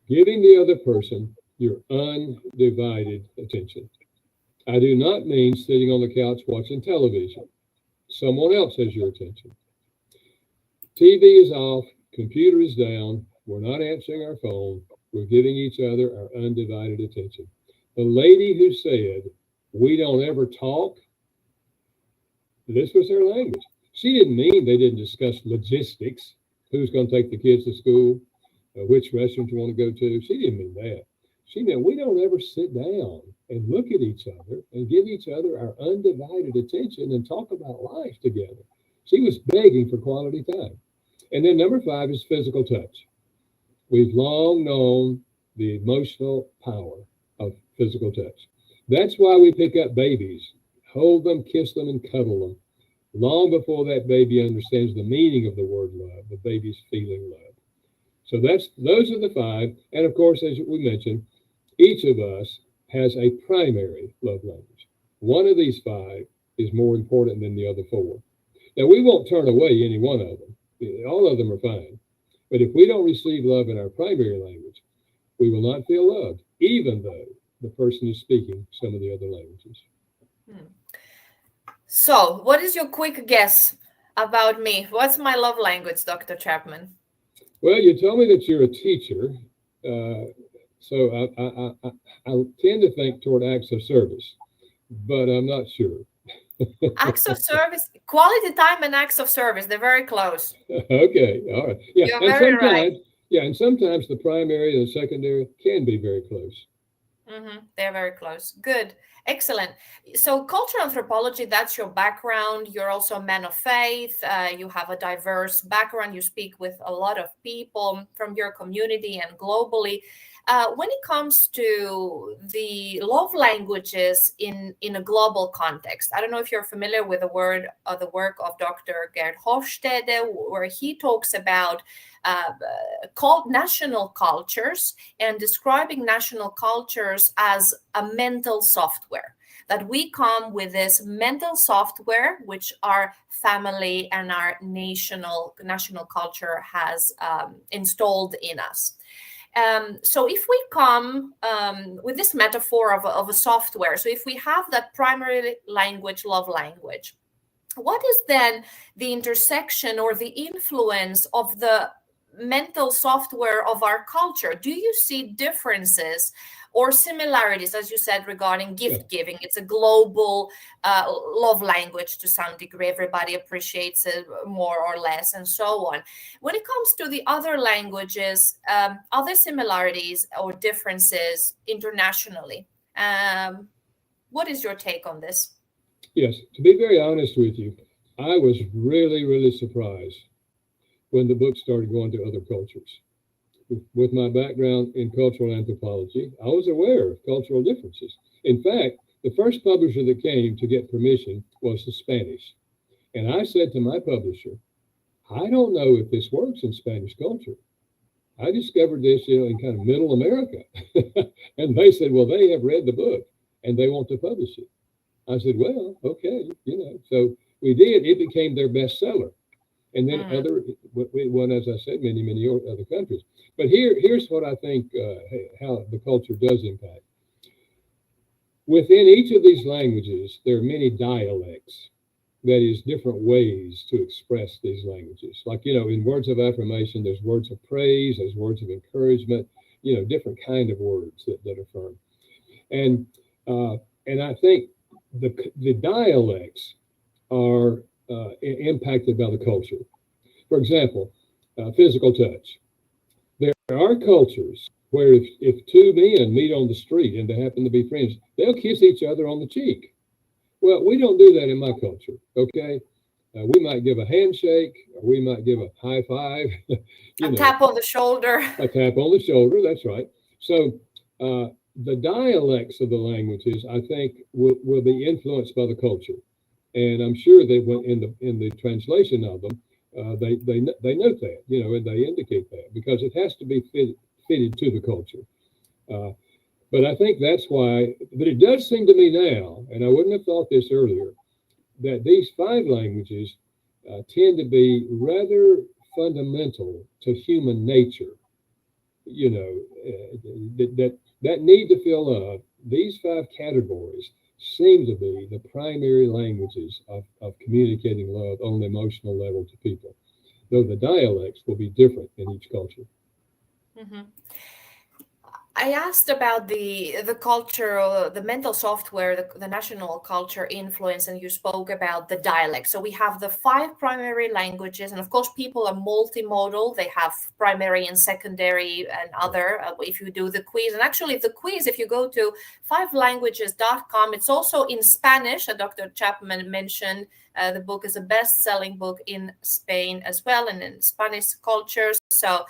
Giving the other person your undivided attention. I do not mean sitting on the couch watching television. Someone else has your attention. TV is off, computer is down, we're not answering our phone, we're giving each other our undivided attention. The lady who said, we don't ever talk, this was her language. She didn't mean they didn't discuss logistics, who's going to take the kids to school, which restaurant you want to go to. She didn't mean that. She meant we don't ever sit down and look at each other and give each other our undivided attention and talk about life together. She was begging for quality time. And then number 5 is physical touch. We've long known the emotional power of physical touch. That's why we pick up babies, hold them, kiss them, and cuddle them. Long before that baby understands the meaning of the word love, the baby's feeling love. So those are the 5. And of course, as we mentioned, each of us has a primary love language. One of these 5 is more important than the other 4. Now, we won't turn away any one of them. All of them are fine. But if we don't receive love in our primary language, we will not feel loved, even though the person is speaking some of the other languages. So, what is your quick guess about me? What's my love language, Dr. Chapman? Well, you told me that you're a teacher. So I tend to think toward acts of service, but I'm not sure. Acts of service, quality time and acts of service, they're very close. Okay, all right. Yeah, You're and very right. Yeah, and sometimes the primary and the secondary can be very close. They're very close. Good. Excellent. So cultural anthropology, that's your background. You're also a man of faith. You have a diverse background. You speak with a lot of people from your community and globally. When it comes to the love languages in a global context, I don't know if you're familiar with the work of Dr. Gerd Hofstede, where he talks about national cultures and describing national cultures as a mental software. That we come with this mental software, which our family and our national culture has installed in us. So if we come with this metaphor of a software, so if we have that primary language, love language, what is then the intersection or the influence of the mental software of our culture? Do you see differences or similarities, as you said, regarding gift giving? It's a global love language to some degree. Everybody appreciates it more or less, and so on. When it comes to the other languages, are there similarities or differences internationally? What is your take on this? Yes, to be very honest with you, I was really, really surprised when the book started going to other cultures. With my background in cultural anthropology, I was aware of cultural differences. In fact, the first publisher that came to get permission was the Spanish. And I said to my publisher, I don't know if this works in Spanish culture. I discovered this, in kind of middle America. And they said, well, they have read the book and they want to publish it. I said, well, okay, so we did. It became their bestseller. And then one, as I said, many other countries. But here's what I think, how the culture does impact. Within each of these languages, there are many dialects. That is, different ways to express these languages. Like, in words of affirmation, there's words of praise, there's words of encouragement, different kind of words that affirm. And I think the dialects are impacted by the culture. For example, physical touch. There are cultures where if two men meet on the street and they happen to be friends, they'll kiss each other on the cheek. Well, we don't do that in my culture, okay? We might give a handshake, or we might give a high five. A tap on the shoulder. A tap on the shoulder, that's right. So the dialects of the languages, I think, will be influenced by the culture. And I'm sure that in the translation of them, they note that, and they indicate that, because it has to be fitted to the culture. But I think that's why, but it does seem to me now, and I wouldn't have thought this earlier, that these 5 languages tend to be rather fundamental to human nature. That need to feel love, these 5 categories seem to be the primary languages of communicating love on the emotional level to people, though the dialects will be different in each culture. Mm-hmm. I asked about the culture, the mental software, the national culture influence, and you spoke about the dialect. So we have the 5 primary languages, and of course people are multimodal. They have primary and secondary and other, if you do the quiz. And actually the quiz, if you go to 5languages.com, it's also in Spanish. Dr. Chapman mentioned the book is a best-selling book in Spain as well, and in Spanish cultures. So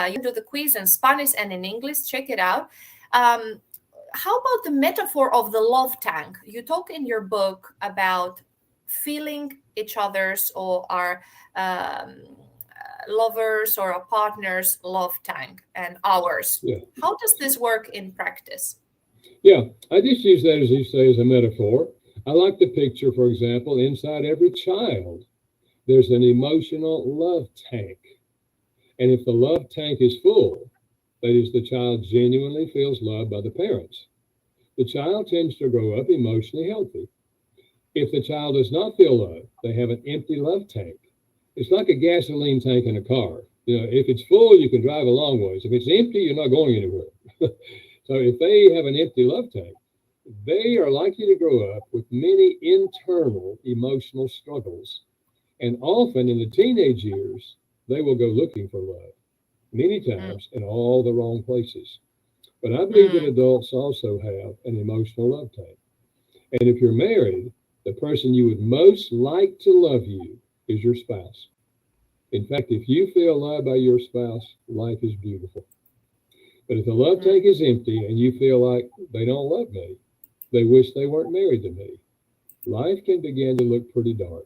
you can do the quiz in Spanish and in English. Check it out. How about the metaphor of the love tank? You talk in your book about filling each other's or our lovers or our partner's love tank and ours. Yeah. How does this work in practice? Yeah, I just use that, as you say, as a metaphor. I like the picture, for example, inside every child, there's an emotional love tank. And if the love tank is full, that is, the child genuinely feels loved by the parents, the child tends to grow up emotionally healthy. If the child does not feel loved, they have an empty love tank. It's like a gasoline tank in a car. If it's full, you can drive a long ways. If it's empty, you're not going anywhere. So if they have an empty love tank, they are likely to grow up with many internal emotional struggles. And often in the teenage years, they will go looking for love, many times in all the wrong places. But I believe that adults also have an emotional love tank. And if you're married, the person you would most like to love you is your spouse. In fact, if you feel loved by your spouse, life is beautiful. But if the love tank is empty and you feel like they don't love me, they wish they weren't married to me, life can begin to look pretty dark.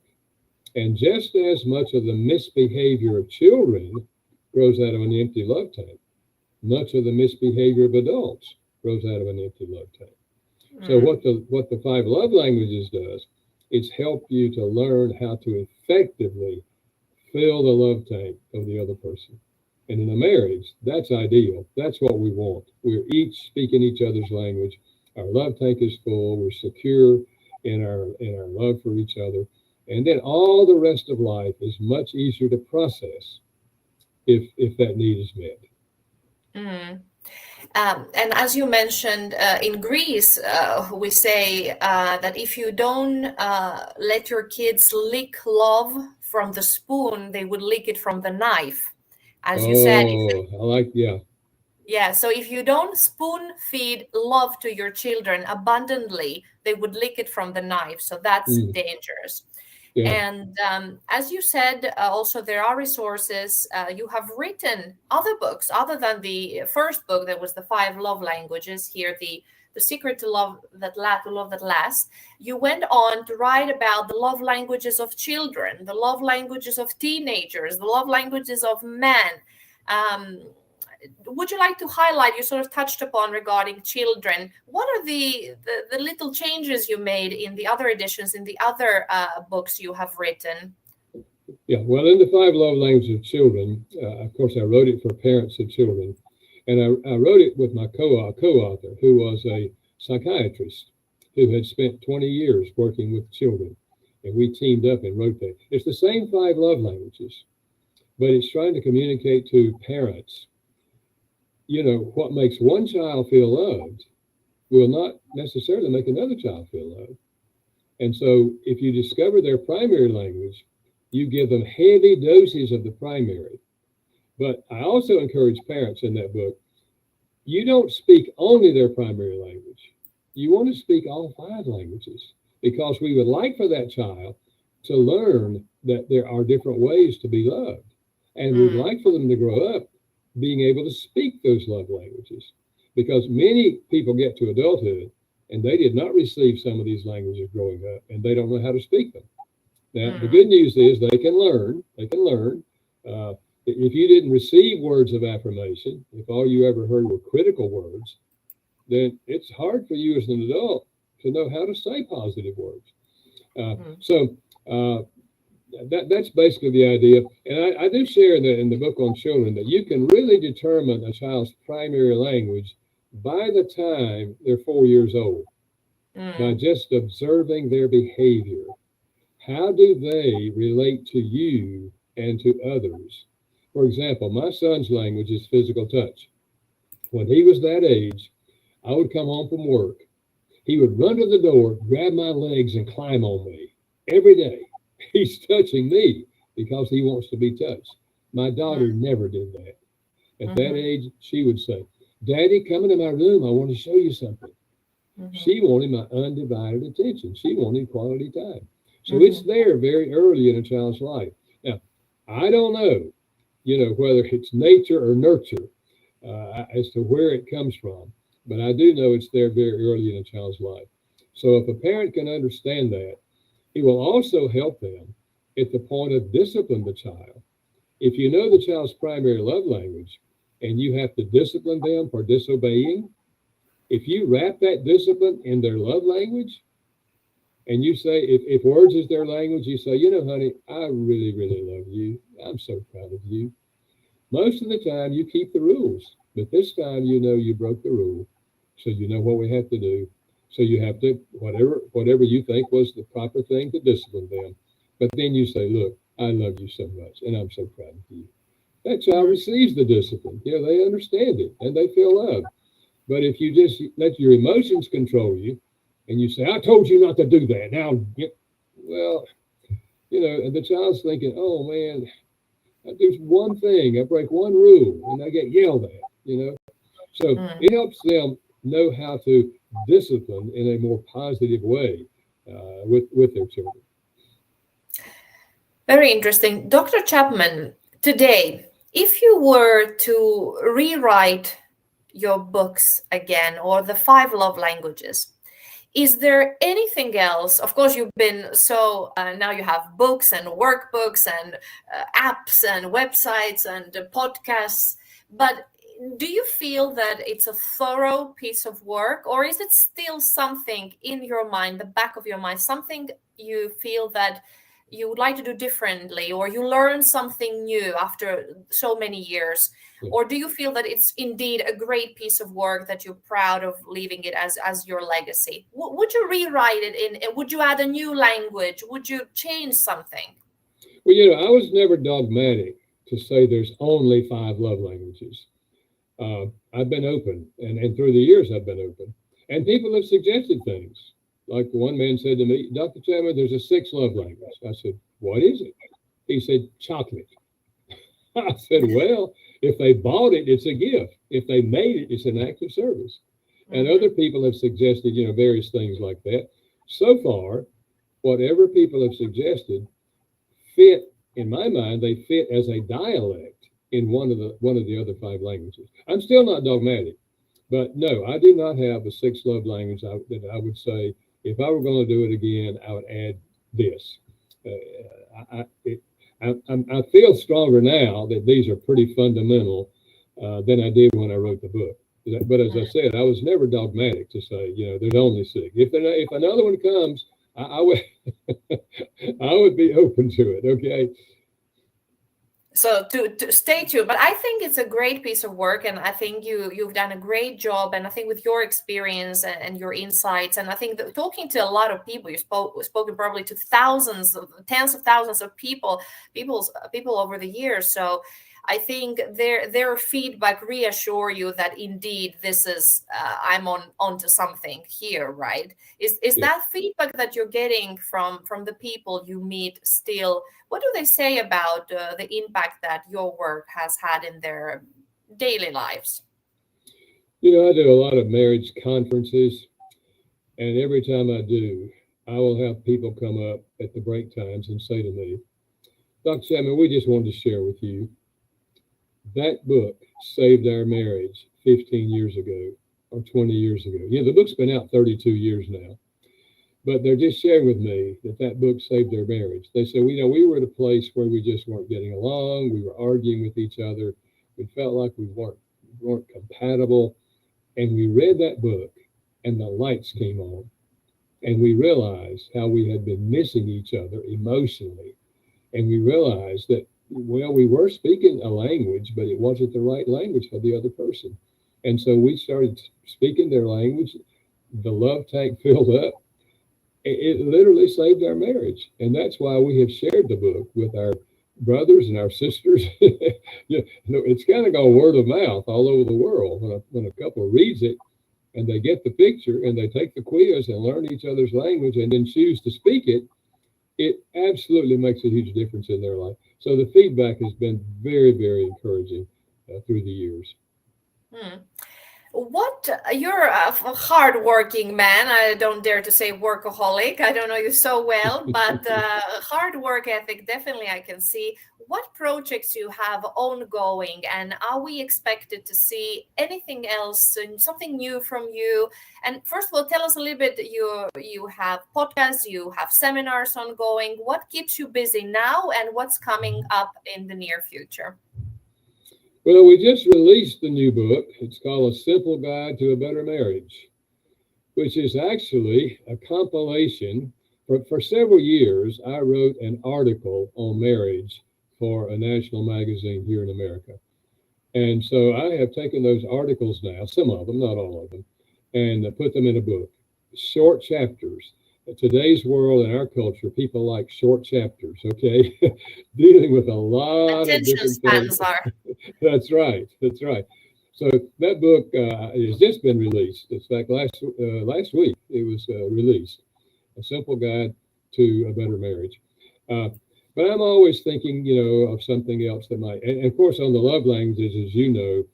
And just as much of the misbehavior of children grows out of an empty love tank, much of the misbehavior of adults grows out of an empty love tank. So what the 5 love languages does, it's help you to learn how to effectively fill the love tank of the other person. And in a marriage, that's ideal. That's what we want. We're each speaking each other's language. Our love tank is full. We're secure in our love for each other. And then all the rest of life is much easier to process if that need is met. And as you mentioned, in Greece, we say that if you don't let your kids lick love from the spoon, they would lick it from the knife. As you said. Yeah, so if you don't spoon feed love to your children abundantly, they would lick it from the knife. So that's dangerous. Yeah. And as you said, also there are resources. You have written other books other than the first book that was the 5 love languages. Here, the secret to love that lasts. You went on to write about the love languages of children, the love languages of teenagers, the love languages of men. Would you like to highlight, you sort of touched upon regarding children, what are the little changes you made in the other editions, in the other books you have written? Yeah, well, in the 5 love languages of children, of course, I wrote it for parents of children. And I wrote it with my co-author, who was a psychiatrist who had spent 20 years working with children. And we teamed up and wrote that. It's the same 5 love languages, but it's trying to communicate to parents, you know, what makes one child feel loved will not necessarily make another child feel loved. And so if you discover their primary language, you give them heavy doses of the primary. But I also encourage parents in that book, you don't speak only their primary language. You want to speak all 5 languages, because we would like for that child to learn that there are different ways to be loved. And we'd like for them to grow up being able to speak those love languages, because many people get to adulthood and they did not receive some of these languages growing up, and they don't know how to speak them. Now, the good news is they can learn. If you didn't receive words of affirmation, if all you ever heard were critical words, then it's hard for you as an adult to know how to say positive words. So that's basically the idea. And I do share in the book on children that you can really determine a child's primary language by the time they're 4 years old, by just observing their behavior. How do they relate to you and to others? For example, my son's language is physical touch. When he was that age, I would come home from work. He would run to the door, grab my legs, and climb on me every day. He's touching me because he wants to be touched. My daughter never did that. At that age, she would say, "Daddy, come into my room. I want to show you something." She wanted my undivided attention. She wanted quality time. So it's there very early in a child's life. Now, I don't know, whether it's nature or nurture as to where it comes from, but I do know it's there very early in a child's life. So if a parent can understand that, it will also help them at the point of discipline the child. If you know the child's primary love language and you have to discipline them for disobeying, if you wrap that discipline in their love language, and you say, if words is their language, you say, honey, I really, really love you. I'm so proud of you. Most of the time you keep the rules, but this time you broke the rule. So you know what we have to do. So you have to, whatever you think was the proper thing to discipline them. But then you say, look, I love you so much, and I'm so proud of you. That child receives the discipline. They understand it, and they feel loved. But if you just let your emotions control you, and you say, I told you not to do that. Now, and the child's thinking, oh, man, I do one thing. I break one rule, and I get yelled at, So it helps them know how to discipline in a more positive way with their children. Very interesting. Dr. Chapman, today, if you were to rewrite your books again, or the 5 love languages, is there anything else? Of course, you've been now you have books and workbooks and apps and websites and podcasts, but do you feel that it's a thorough piece of work, or is it still something in your mind, the back of your mind, something you feel that you would like to do differently, or you learn something new after so many years? Or do you feel that it's indeed a great piece of work that you're proud of leaving it as your legacy? Would you rewrite it would you add a new language? Would you change something? Well, I was never dogmatic to say there's only 5 love languages. I've been open, and through the years I've been open. And people have suggested things. Like one man said to me, Dr. Chapman, there's a 6th love language. I said, what is it? He said, chocolate. I said, well, if they bought it, it's a gift. If they made it, it's an act of service. And other people have suggested, various things like that. So far, whatever people have suggested fit, in my mind, they fit as a dialect in one of the other 5 languages. I'm still not dogmatic, but no, I do not have a 6th love language that I would say, if I were going to do it again, I would add this. I feel stronger now that these are pretty fundamental than I did when I wrote the book. But as I said, I was never dogmatic to say, there's only 6. If another one comes, I would I would be open to it. Okay. So to stay tuned, but I think it's a great piece of work, and I think you've done a great job. And I think with your experience and your insights, and I think that talking to a lot of people, spoken probably to tens of thousands of people over the years. So I think their feedback reassure you that indeed this is I'm onto something here, right? Is that feedback that you're getting from the people you meet still? What do they say about the impact that your work has had in their daily lives? I do a lot of marriage conferences, and every time I do, I will have people come up at the break times and say to me, Dr. Chapman, we just wanted to share with you. That book saved our marriage 15 years ago or 20 years ago. The book's been out 32 years now, but they're just sharing with me that book saved their marriage. They say, we were at a place where we just weren't getting along. We were arguing with each other. We felt like we weren't compatible. And we read that book and the lights came on and we realized how we had been missing each other emotionally. And we realized that, we were speaking a language, but it wasn't the right language for the other person. And so we started speaking their language. The love tank filled up. It literally saved our marriage. And that's why we have shared the book with our brothers and our sisters. It's kind of gone word of mouth all over the world. When a couple reads it and they get the picture and they take the quiz and learn each other's language and then choose to speak it, it absolutely makes a huge difference in their life. So the feedback has been very, very encouraging through the years. You're a hardworking man. I don't dare to say workaholic. I don't know you so well, but hard work ethic, definitely I can see. What projects you have ongoing, and are we expected to see anything else, something new from you? And first of all, tell us a little bit, you have podcasts, you have seminars ongoing. What keeps you busy now, and what's coming up in the near future? Well, we just released the new book. It's called A Simple Guide to a Better Marriage, which is actually a compilation. For several years, I wrote an article on marriage for a national magazine here in America. And so I have taken those articles now, some of them, not all of them, and put them in a book. Short chapters. In today's world and our culture, people like short chapters, okay? Dealing with a lot of different things. That's right. So that book has just been released. In fact, last week it was released. A Simple Guide to a Better Marriage. But I'm always thinking, of something else that might, and of course on the love languages, as you know,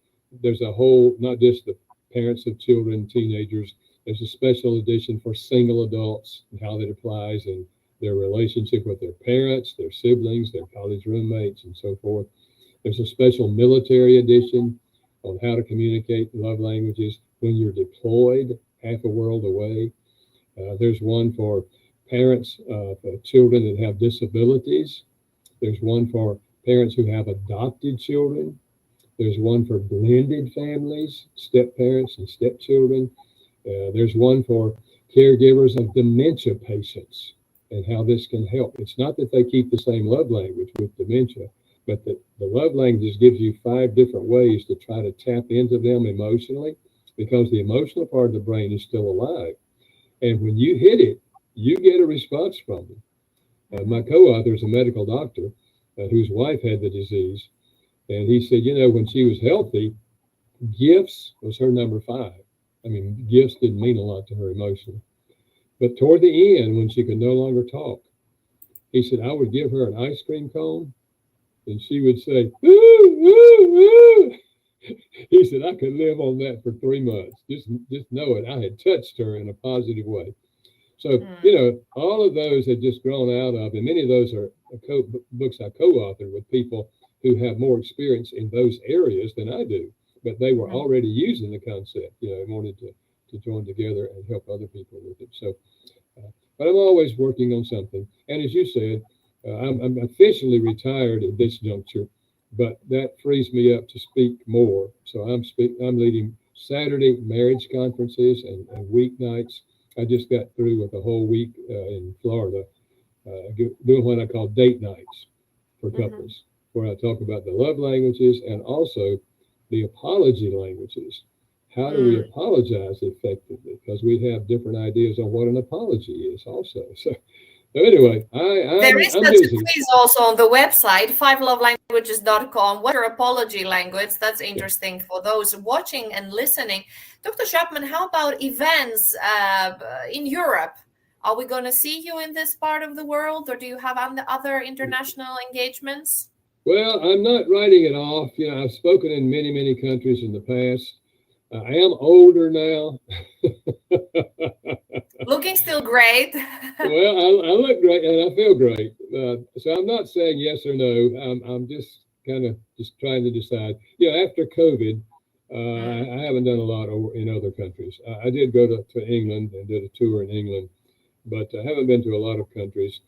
there's a whole, not just the parents of children, teenagers, there's a special edition for single adults and how that applies in their relationship with their parents, their siblings, their college roommates, and so forth. There's a special military edition on how to communicate love languages when you're deployed half a world away. There's one for parents of children that have disabilities. There's one for parents who have adopted children. There's one for blended families, step-parents and step-children. There's one for caregivers of dementia patients and how this can help. It's not that they keep the same love language with dementia, but the love languages gives you 5 different ways to try to tap into them emotionally, because the emotional part of the brain is still alive. And when you hit it, you get a response from them. My co-author is a medical doctor whose wife had the disease. And he said, when she was healthy, gifts was her number 5. I mean, gifts didn't mean a lot to her emotionally. But toward the end, when she could no longer talk, he said, I would give her an ice cream cone and she would say, ooh, ooh, ooh. He said, I could live on that for 3 months. Just know it. I had touched her in a positive way. So, all of those had just grown out of, and many of those are books I co-authored with people who have more experience in those areas than I do, but they were already using the concept, and wanted to join together and help other people with it. So, but I'm always working on something. And as you said, I'm officially retired at this juncture, but that frees me up to speak more. So I'm leading Saturday marriage conferences and weeknights. I just got through with a whole week in Florida, doing what I call date nights for couples, where I talk about the love languages and also the apology languages. How do we apologize effectively? Because we have different ideas on what an apology is also. So anyway, there is I'm such busy. a quiz also on the website, 5lovelanguages.com. What's your apology language? That's interesting for those watching and listening. Dr. Chapman, how about events in Europe? Are we going to see you in this part of the world, or do you have other international engagements? Well, I'm not writing it off. I've spoken in many, many countries in the past. I am older now. Looking still great. Well, I look great and I feel great. So I'm not saying yes or no. I'm just kind of trying to decide. After COVID, I haven't done a lot in other countries. I did go to England and did a tour in England, but I haven't been to a lot of countries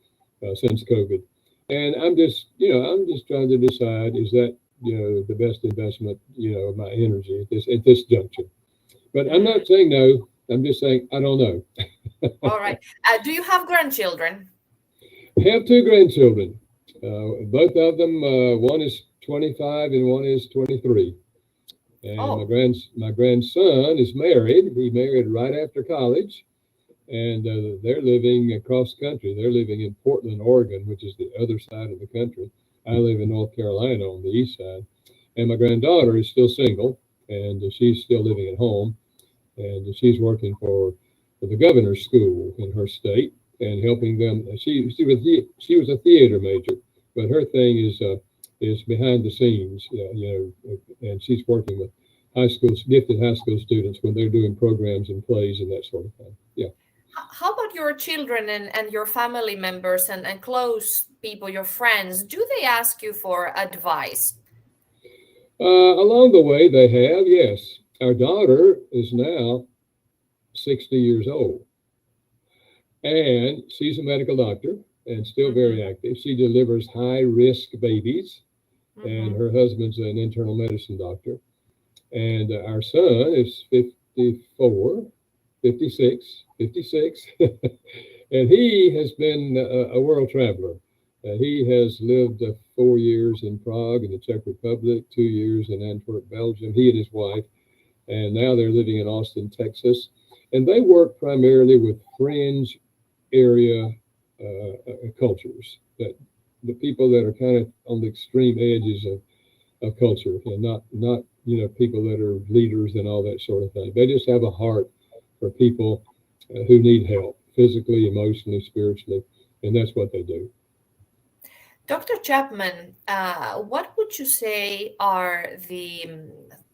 since COVID. And I'm just trying to decide, is that the best investment, of my energy at this juncture. But I'm not saying no. I'm just saying I don't know. All right. Do you have grandchildren? I have two grandchildren. Both of them, one is 25 and one is 23. And my grandson is married. He married right after college. And they're living across country. They're living in Portland, Oregon, which is the other side of the country. I live in North Carolina on the east side. And my granddaughter is still single, and she's still living at home. And she's working for the governor's school in her state and helping them. She was a theater major, but her thing is behind the scenes, and she's working with gifted high school students when they're doing programs and plays and that sort of thing. Yeah. How about your children and your family members and close people, your friends? Do they ask you for advice? Along the way, they have, yes. Our daughter is now 60 years old, and she's a medical doctor and still very active. She delivers high-risk babies, and her husband's an internal medicine doctor. And our son is 56, and he has been a world traveler. He has lived 4 years in Prague in the Czech Republic, 2 years in Antwerp, Belgium, he and his wife, and now they're living in Austin, Texas. And they work primarily with fringe area cultures, that the people that are kind of on the extreme edges of culture, and not people that are leaders and all that sort of thing. They just have a heart for people who need help, physically, emotionally, spiritually, and that's what they do. Dr. Chapman, what would you say are the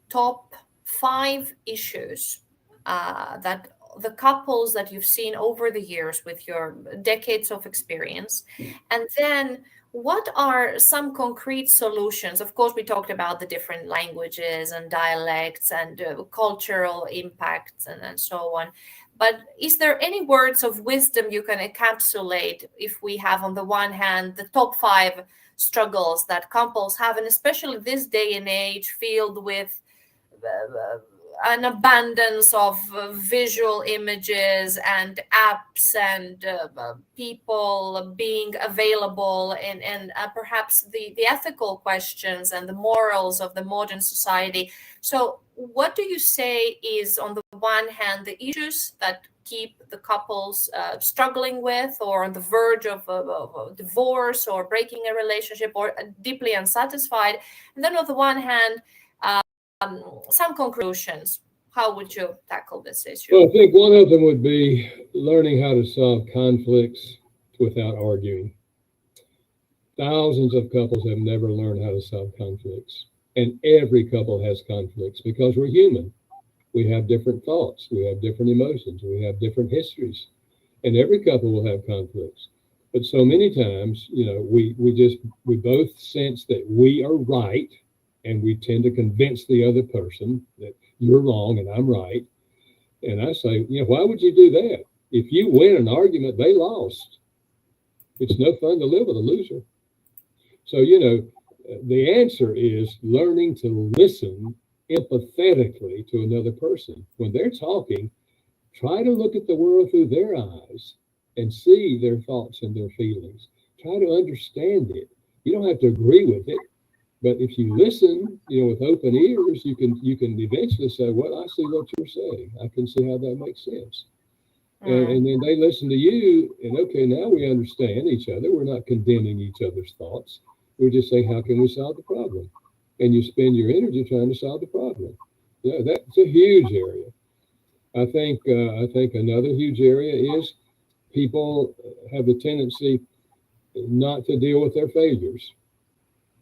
top 5 issues that the couples that you've seen over the years with your decades of experience? And then what are some concrete solutions? Of course, we talked about the different languages and dialects and cultural impacts and so on. But is there any words of wisdom you can encapsulate if we have, on the one hand, the top 5 struggles that couples have, and especially this day and age filled with an abundance of visual images and apps and people being available, and perhaps the ethical questions and the morals of the modern society. So what do you say is, on the one hand, the issues that keep the couples struggling with, or on the verge of a divorce or breaking a relationship or deeply unsatisfied? And then on the one hand, some conclusions. How would you tackle this issue? Well, I think one of them would be learning how to solve conflicts without arguing. Thousands of couples have never learned how to solve conflicts. And every couple has conflicts because we're human. We have different thoughts. We have different emotions. We have different histories. And every couple will have conflicts. But so many times, we both sense that we are right, and we tend to convince the other person that you're wrong and I'm right. And I say, why would you do that? If you win an argument, they lost. It's no fun to live with a loser. So, the answer is learning to listen empathetically to another person. When they're talking, try to look at the world through their eyes and see their thoughts and their feelings. Try to understand it. You don't have to agree with it, but if you listen, with open ears, you can eventually say, well, I see what you're saying. I can see how that makes sense. And then they listen to you, and okay, now we understand each other. We're not condemning each other's thoughts. We're just saying, how can we solve the problem? And you spend your energy trying to solve the problem. That's a huge area. I think another huge area is people have the tendency not to deal with their failures.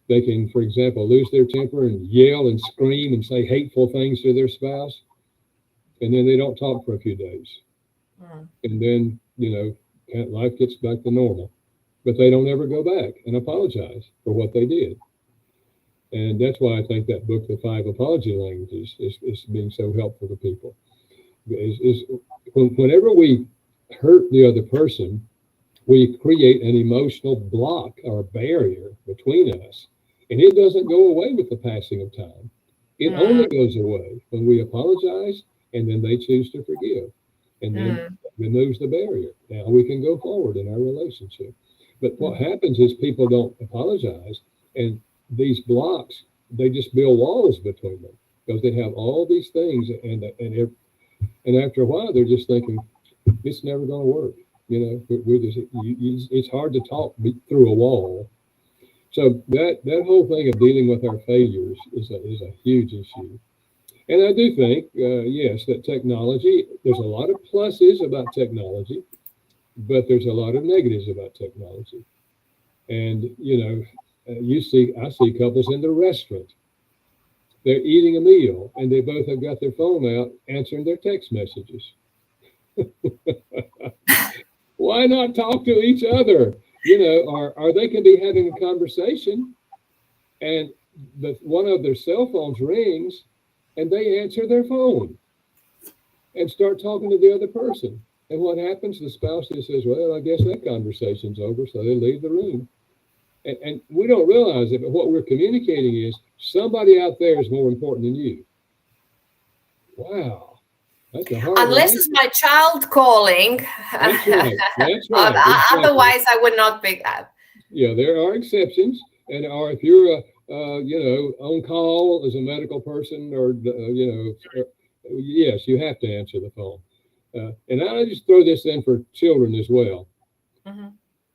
They can, for example, lose their temper and yell and scream and say hateful things to their spouse, and then they don't talk for a few days. And then, life gets back to normal. But they don't ever go back and apologize for what they did. And that's why I think that book, The 5 Apology Languages, is being so helpful to people. Whenever we hurt the other person, we create an emotional block or barrier between us. And it doesn't go away with the passing of time. It only goes away when we apologize and then they choose to forgive. And then removes the barrier. Now we can go forward in our relationship. But what happens is people don't apologize, and these blocks, they just build walls between them because they have all these things, and after a while they're just thinking it's never going to work. It's hard to talk through a wall. So that whole thing of dealing with our failures is a huge issue. And I do think, yes, that technology, there's a lot of pluses about technology, but there's a lot of negatives about technology. And, I see couples in the restaurant. They're eating a meal, and they both have got their phone out answering their text messages. Why not talk to each other? Or they can be having a conversation, and one of their cell phones rings, and they answer their phone and start talking to the other person. And what happens? The spouse just says, well, I guess that conversation's over, so they leave the room. And we don't realize it, but what we're communicating is somebody out there is more important than you. Wow. That's a hard Unless it's my child calling. That's right. Exactly. Otherwise, I would not pick up. Yeah, there are exceptions. Or if you're on call as a medical person, or yes, you have to answer the phone. And I just throw this in for children as well.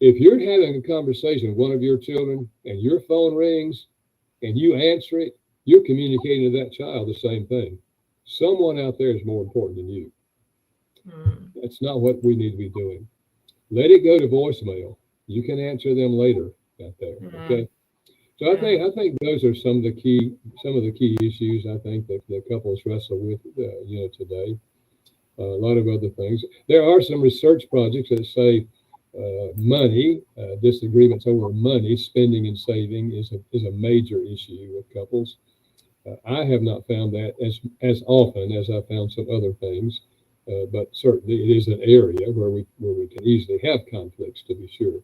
If you're having a conversation with one of your children and your phone rings and you answer it, you're communicating to that child the same thing. Someone out there is more important than you. That's not what we need to be doing. Let it go to voicemail. You can answer them later out there. Okay. So I think those are some of the key issues I think that the couples wrestle with today. A lot of other things. There are some research projects that say money, disagreements over money, spending and saving is a major issue with couples. I have not found that as often as I found some other things, but certainly it is an area where we can easily have conflicts, to be sure.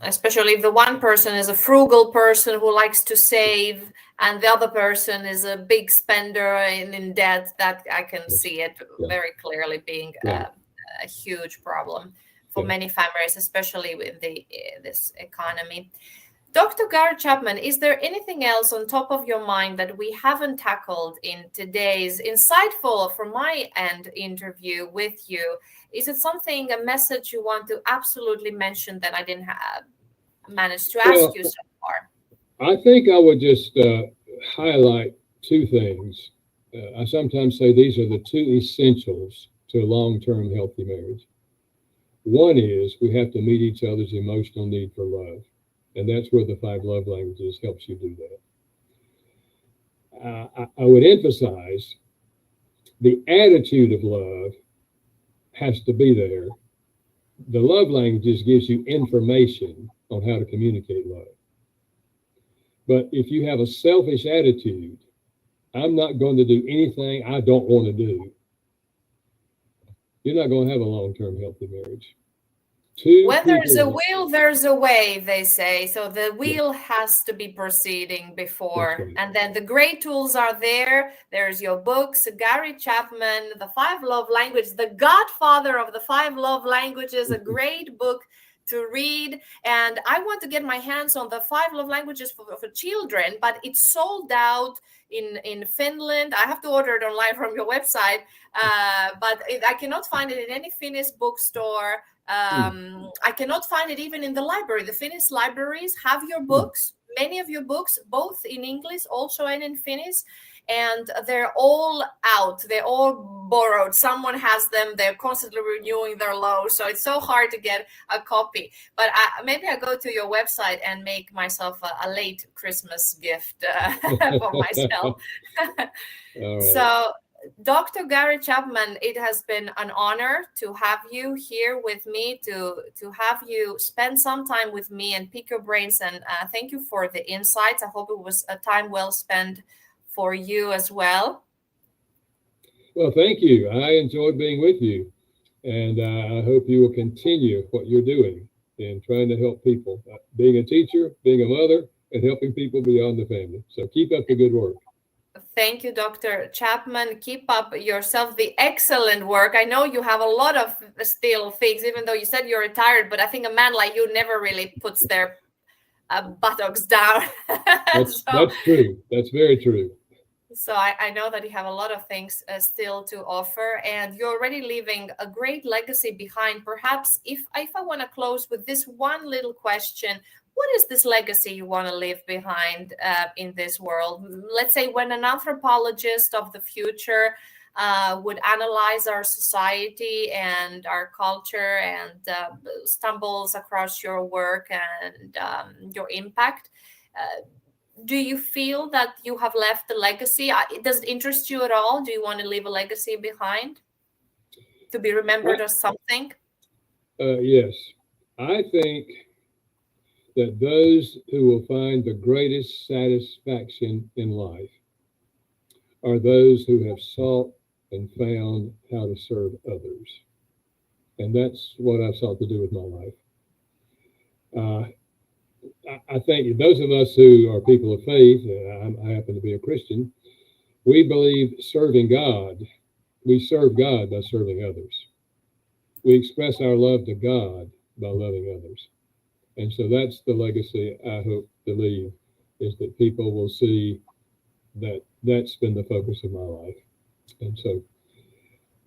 Especially if the one person is a frugal person who likes to save, and the other person is a big spender and in debt, that I can see it very clearly being a huge problem for many families, especially with this economy. Dr. Gary Chapman, is there anything else on top of your mind that we haven't tackled in today's insightful, from my end, interview with you? Is it something, a message you want to absolutely mention that I didn't manage to ask you so far? I think I would just highlight two things. I sometimes say these are the two essentials to a long-term healthy marriage. One is we have to meet each other's emotional need for love. And that's where the 5 love languages helps you do that. I would emphasize the attitude of love has to be there. The love languages gives you information on how to communicate love. But if you have a selfish attitude, I'm not going to do anything I don't want to do, you're not going to have a long-term healthy marriage. When there's a will, there's a way, they say. So the wheel has to be proceeding before. Right. And then the great tools are there. There's your books, Gary Chapman, The 5 Love Languages, the godfather of the 5 love languages, a great book to read. And I want to get my hands on the 5 love languages for children, but it's sold out in Finland. I have to order it online from your website, but I cannot find it in any Finnish bookstore. I cannot find it even in the library. The Finnish libraries have your books, many of your books, both in English also and in Finnish, and they're all out. They're all borrowed. Someone has them. They're constantly renewing their loans, so it's so hard to get a copy. But maybe I go to your website and make myself a late Christmas gift for myself. All right. So, Dr. Gary Chapman, it has been an honor to have you here with me, to have you spend some time with me and pick your brains. And thank you for the insights. I hope it was a time well spent for you as well. Well, thank you. I enjoyed being with you. And I hope you will continue what you're doing in trying to help people, being a teacher, being a mother, and helping people beyond the family. So keep up the good work. Thank you, Dr. Chapman. Keep up yourself the excellent work. I know you have a lot of still things, even though you said you're retired, but I think a man like you never really puts their buttocks down. That's true. That's very true. So I know that you have a lot of things still to offer, and you're already leaving a great legacy behind. Perhaps if I want to close with this one little question, what is this legacy you want to leave behind in this world? Let's say when an anthropologist of the future would analyze our society and our culture and stumbles across your work and your impact, do you feel that you have left a legacy? Does it interest you at all? Do you want to leave a legacy behind to be remembered as something? Yes. I think that those who will find the greatest satisfaction in life are those who have sought and found how to serve others. And that's what I've sought to do with my life. I think those of us who are people of faith, I happen to be a Christian, we believe serving God. We serve God by serving others. We express our love to God by loving others. And so that's the legacy I hope to leave, is that people will see that that's been the focus of my life. And so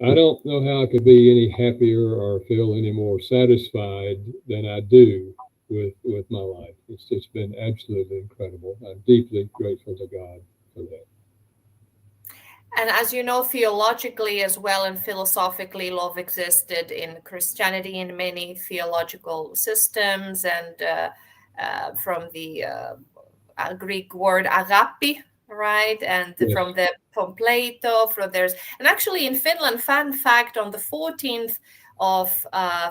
I don't know how I could be any happier or feel any more satisfied than I do with my life. It's been absolutely incredible. I'm deeply grateful to God for that. And as you know, theologically as well and philosophically, love existed in Christianity in many theological systems, and from the Greek word agape, right? And yes. from Plato, and actually in Finland, fun fact, on the 14th of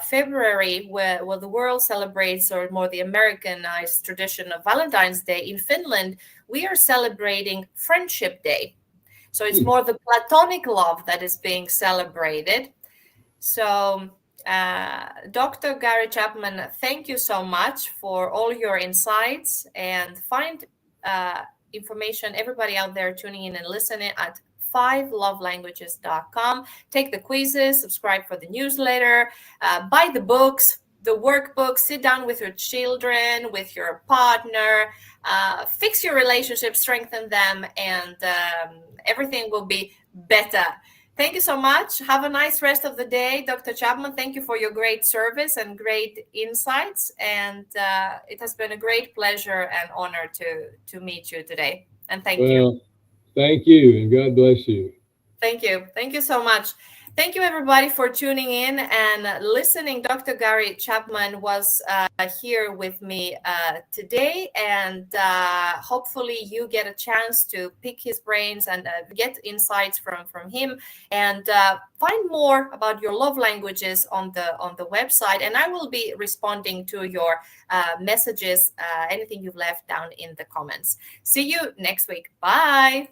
February, where the world celebrates, or more the Americanized tradition of Valentine's Day, in Finland, we are celebrating Friendship Day. So it's more the platonic love that is being celebrated. So Dr. Gary Chapman, thank you so much for all your insights, and find information, everybody out there tuning in and listening, at 5lovelanguages.com. Take the quizzes, subscribe for the newsletter, buy the books, the workbook, sit down with your children, with your partner, fix your relationships, strengthen them, and everything will be better. Thank you so much. Have a nice rest of the day, Dr. Chapman. Thank you for your great service and great insights. And it has been a great pleasure and honor to meet you today. And thank you. Thank you, and God bless you. Thank you. Thank you so much. Thank you, everybody, for tuning in and listening. Dr. Gary Chapman was here with me today, and hopefully you get a chance to pick his brains and get insights from him, and find more about your love languages on the website. And I will be responding to your messages, anything you've left down in the comments. See you next week. Bye.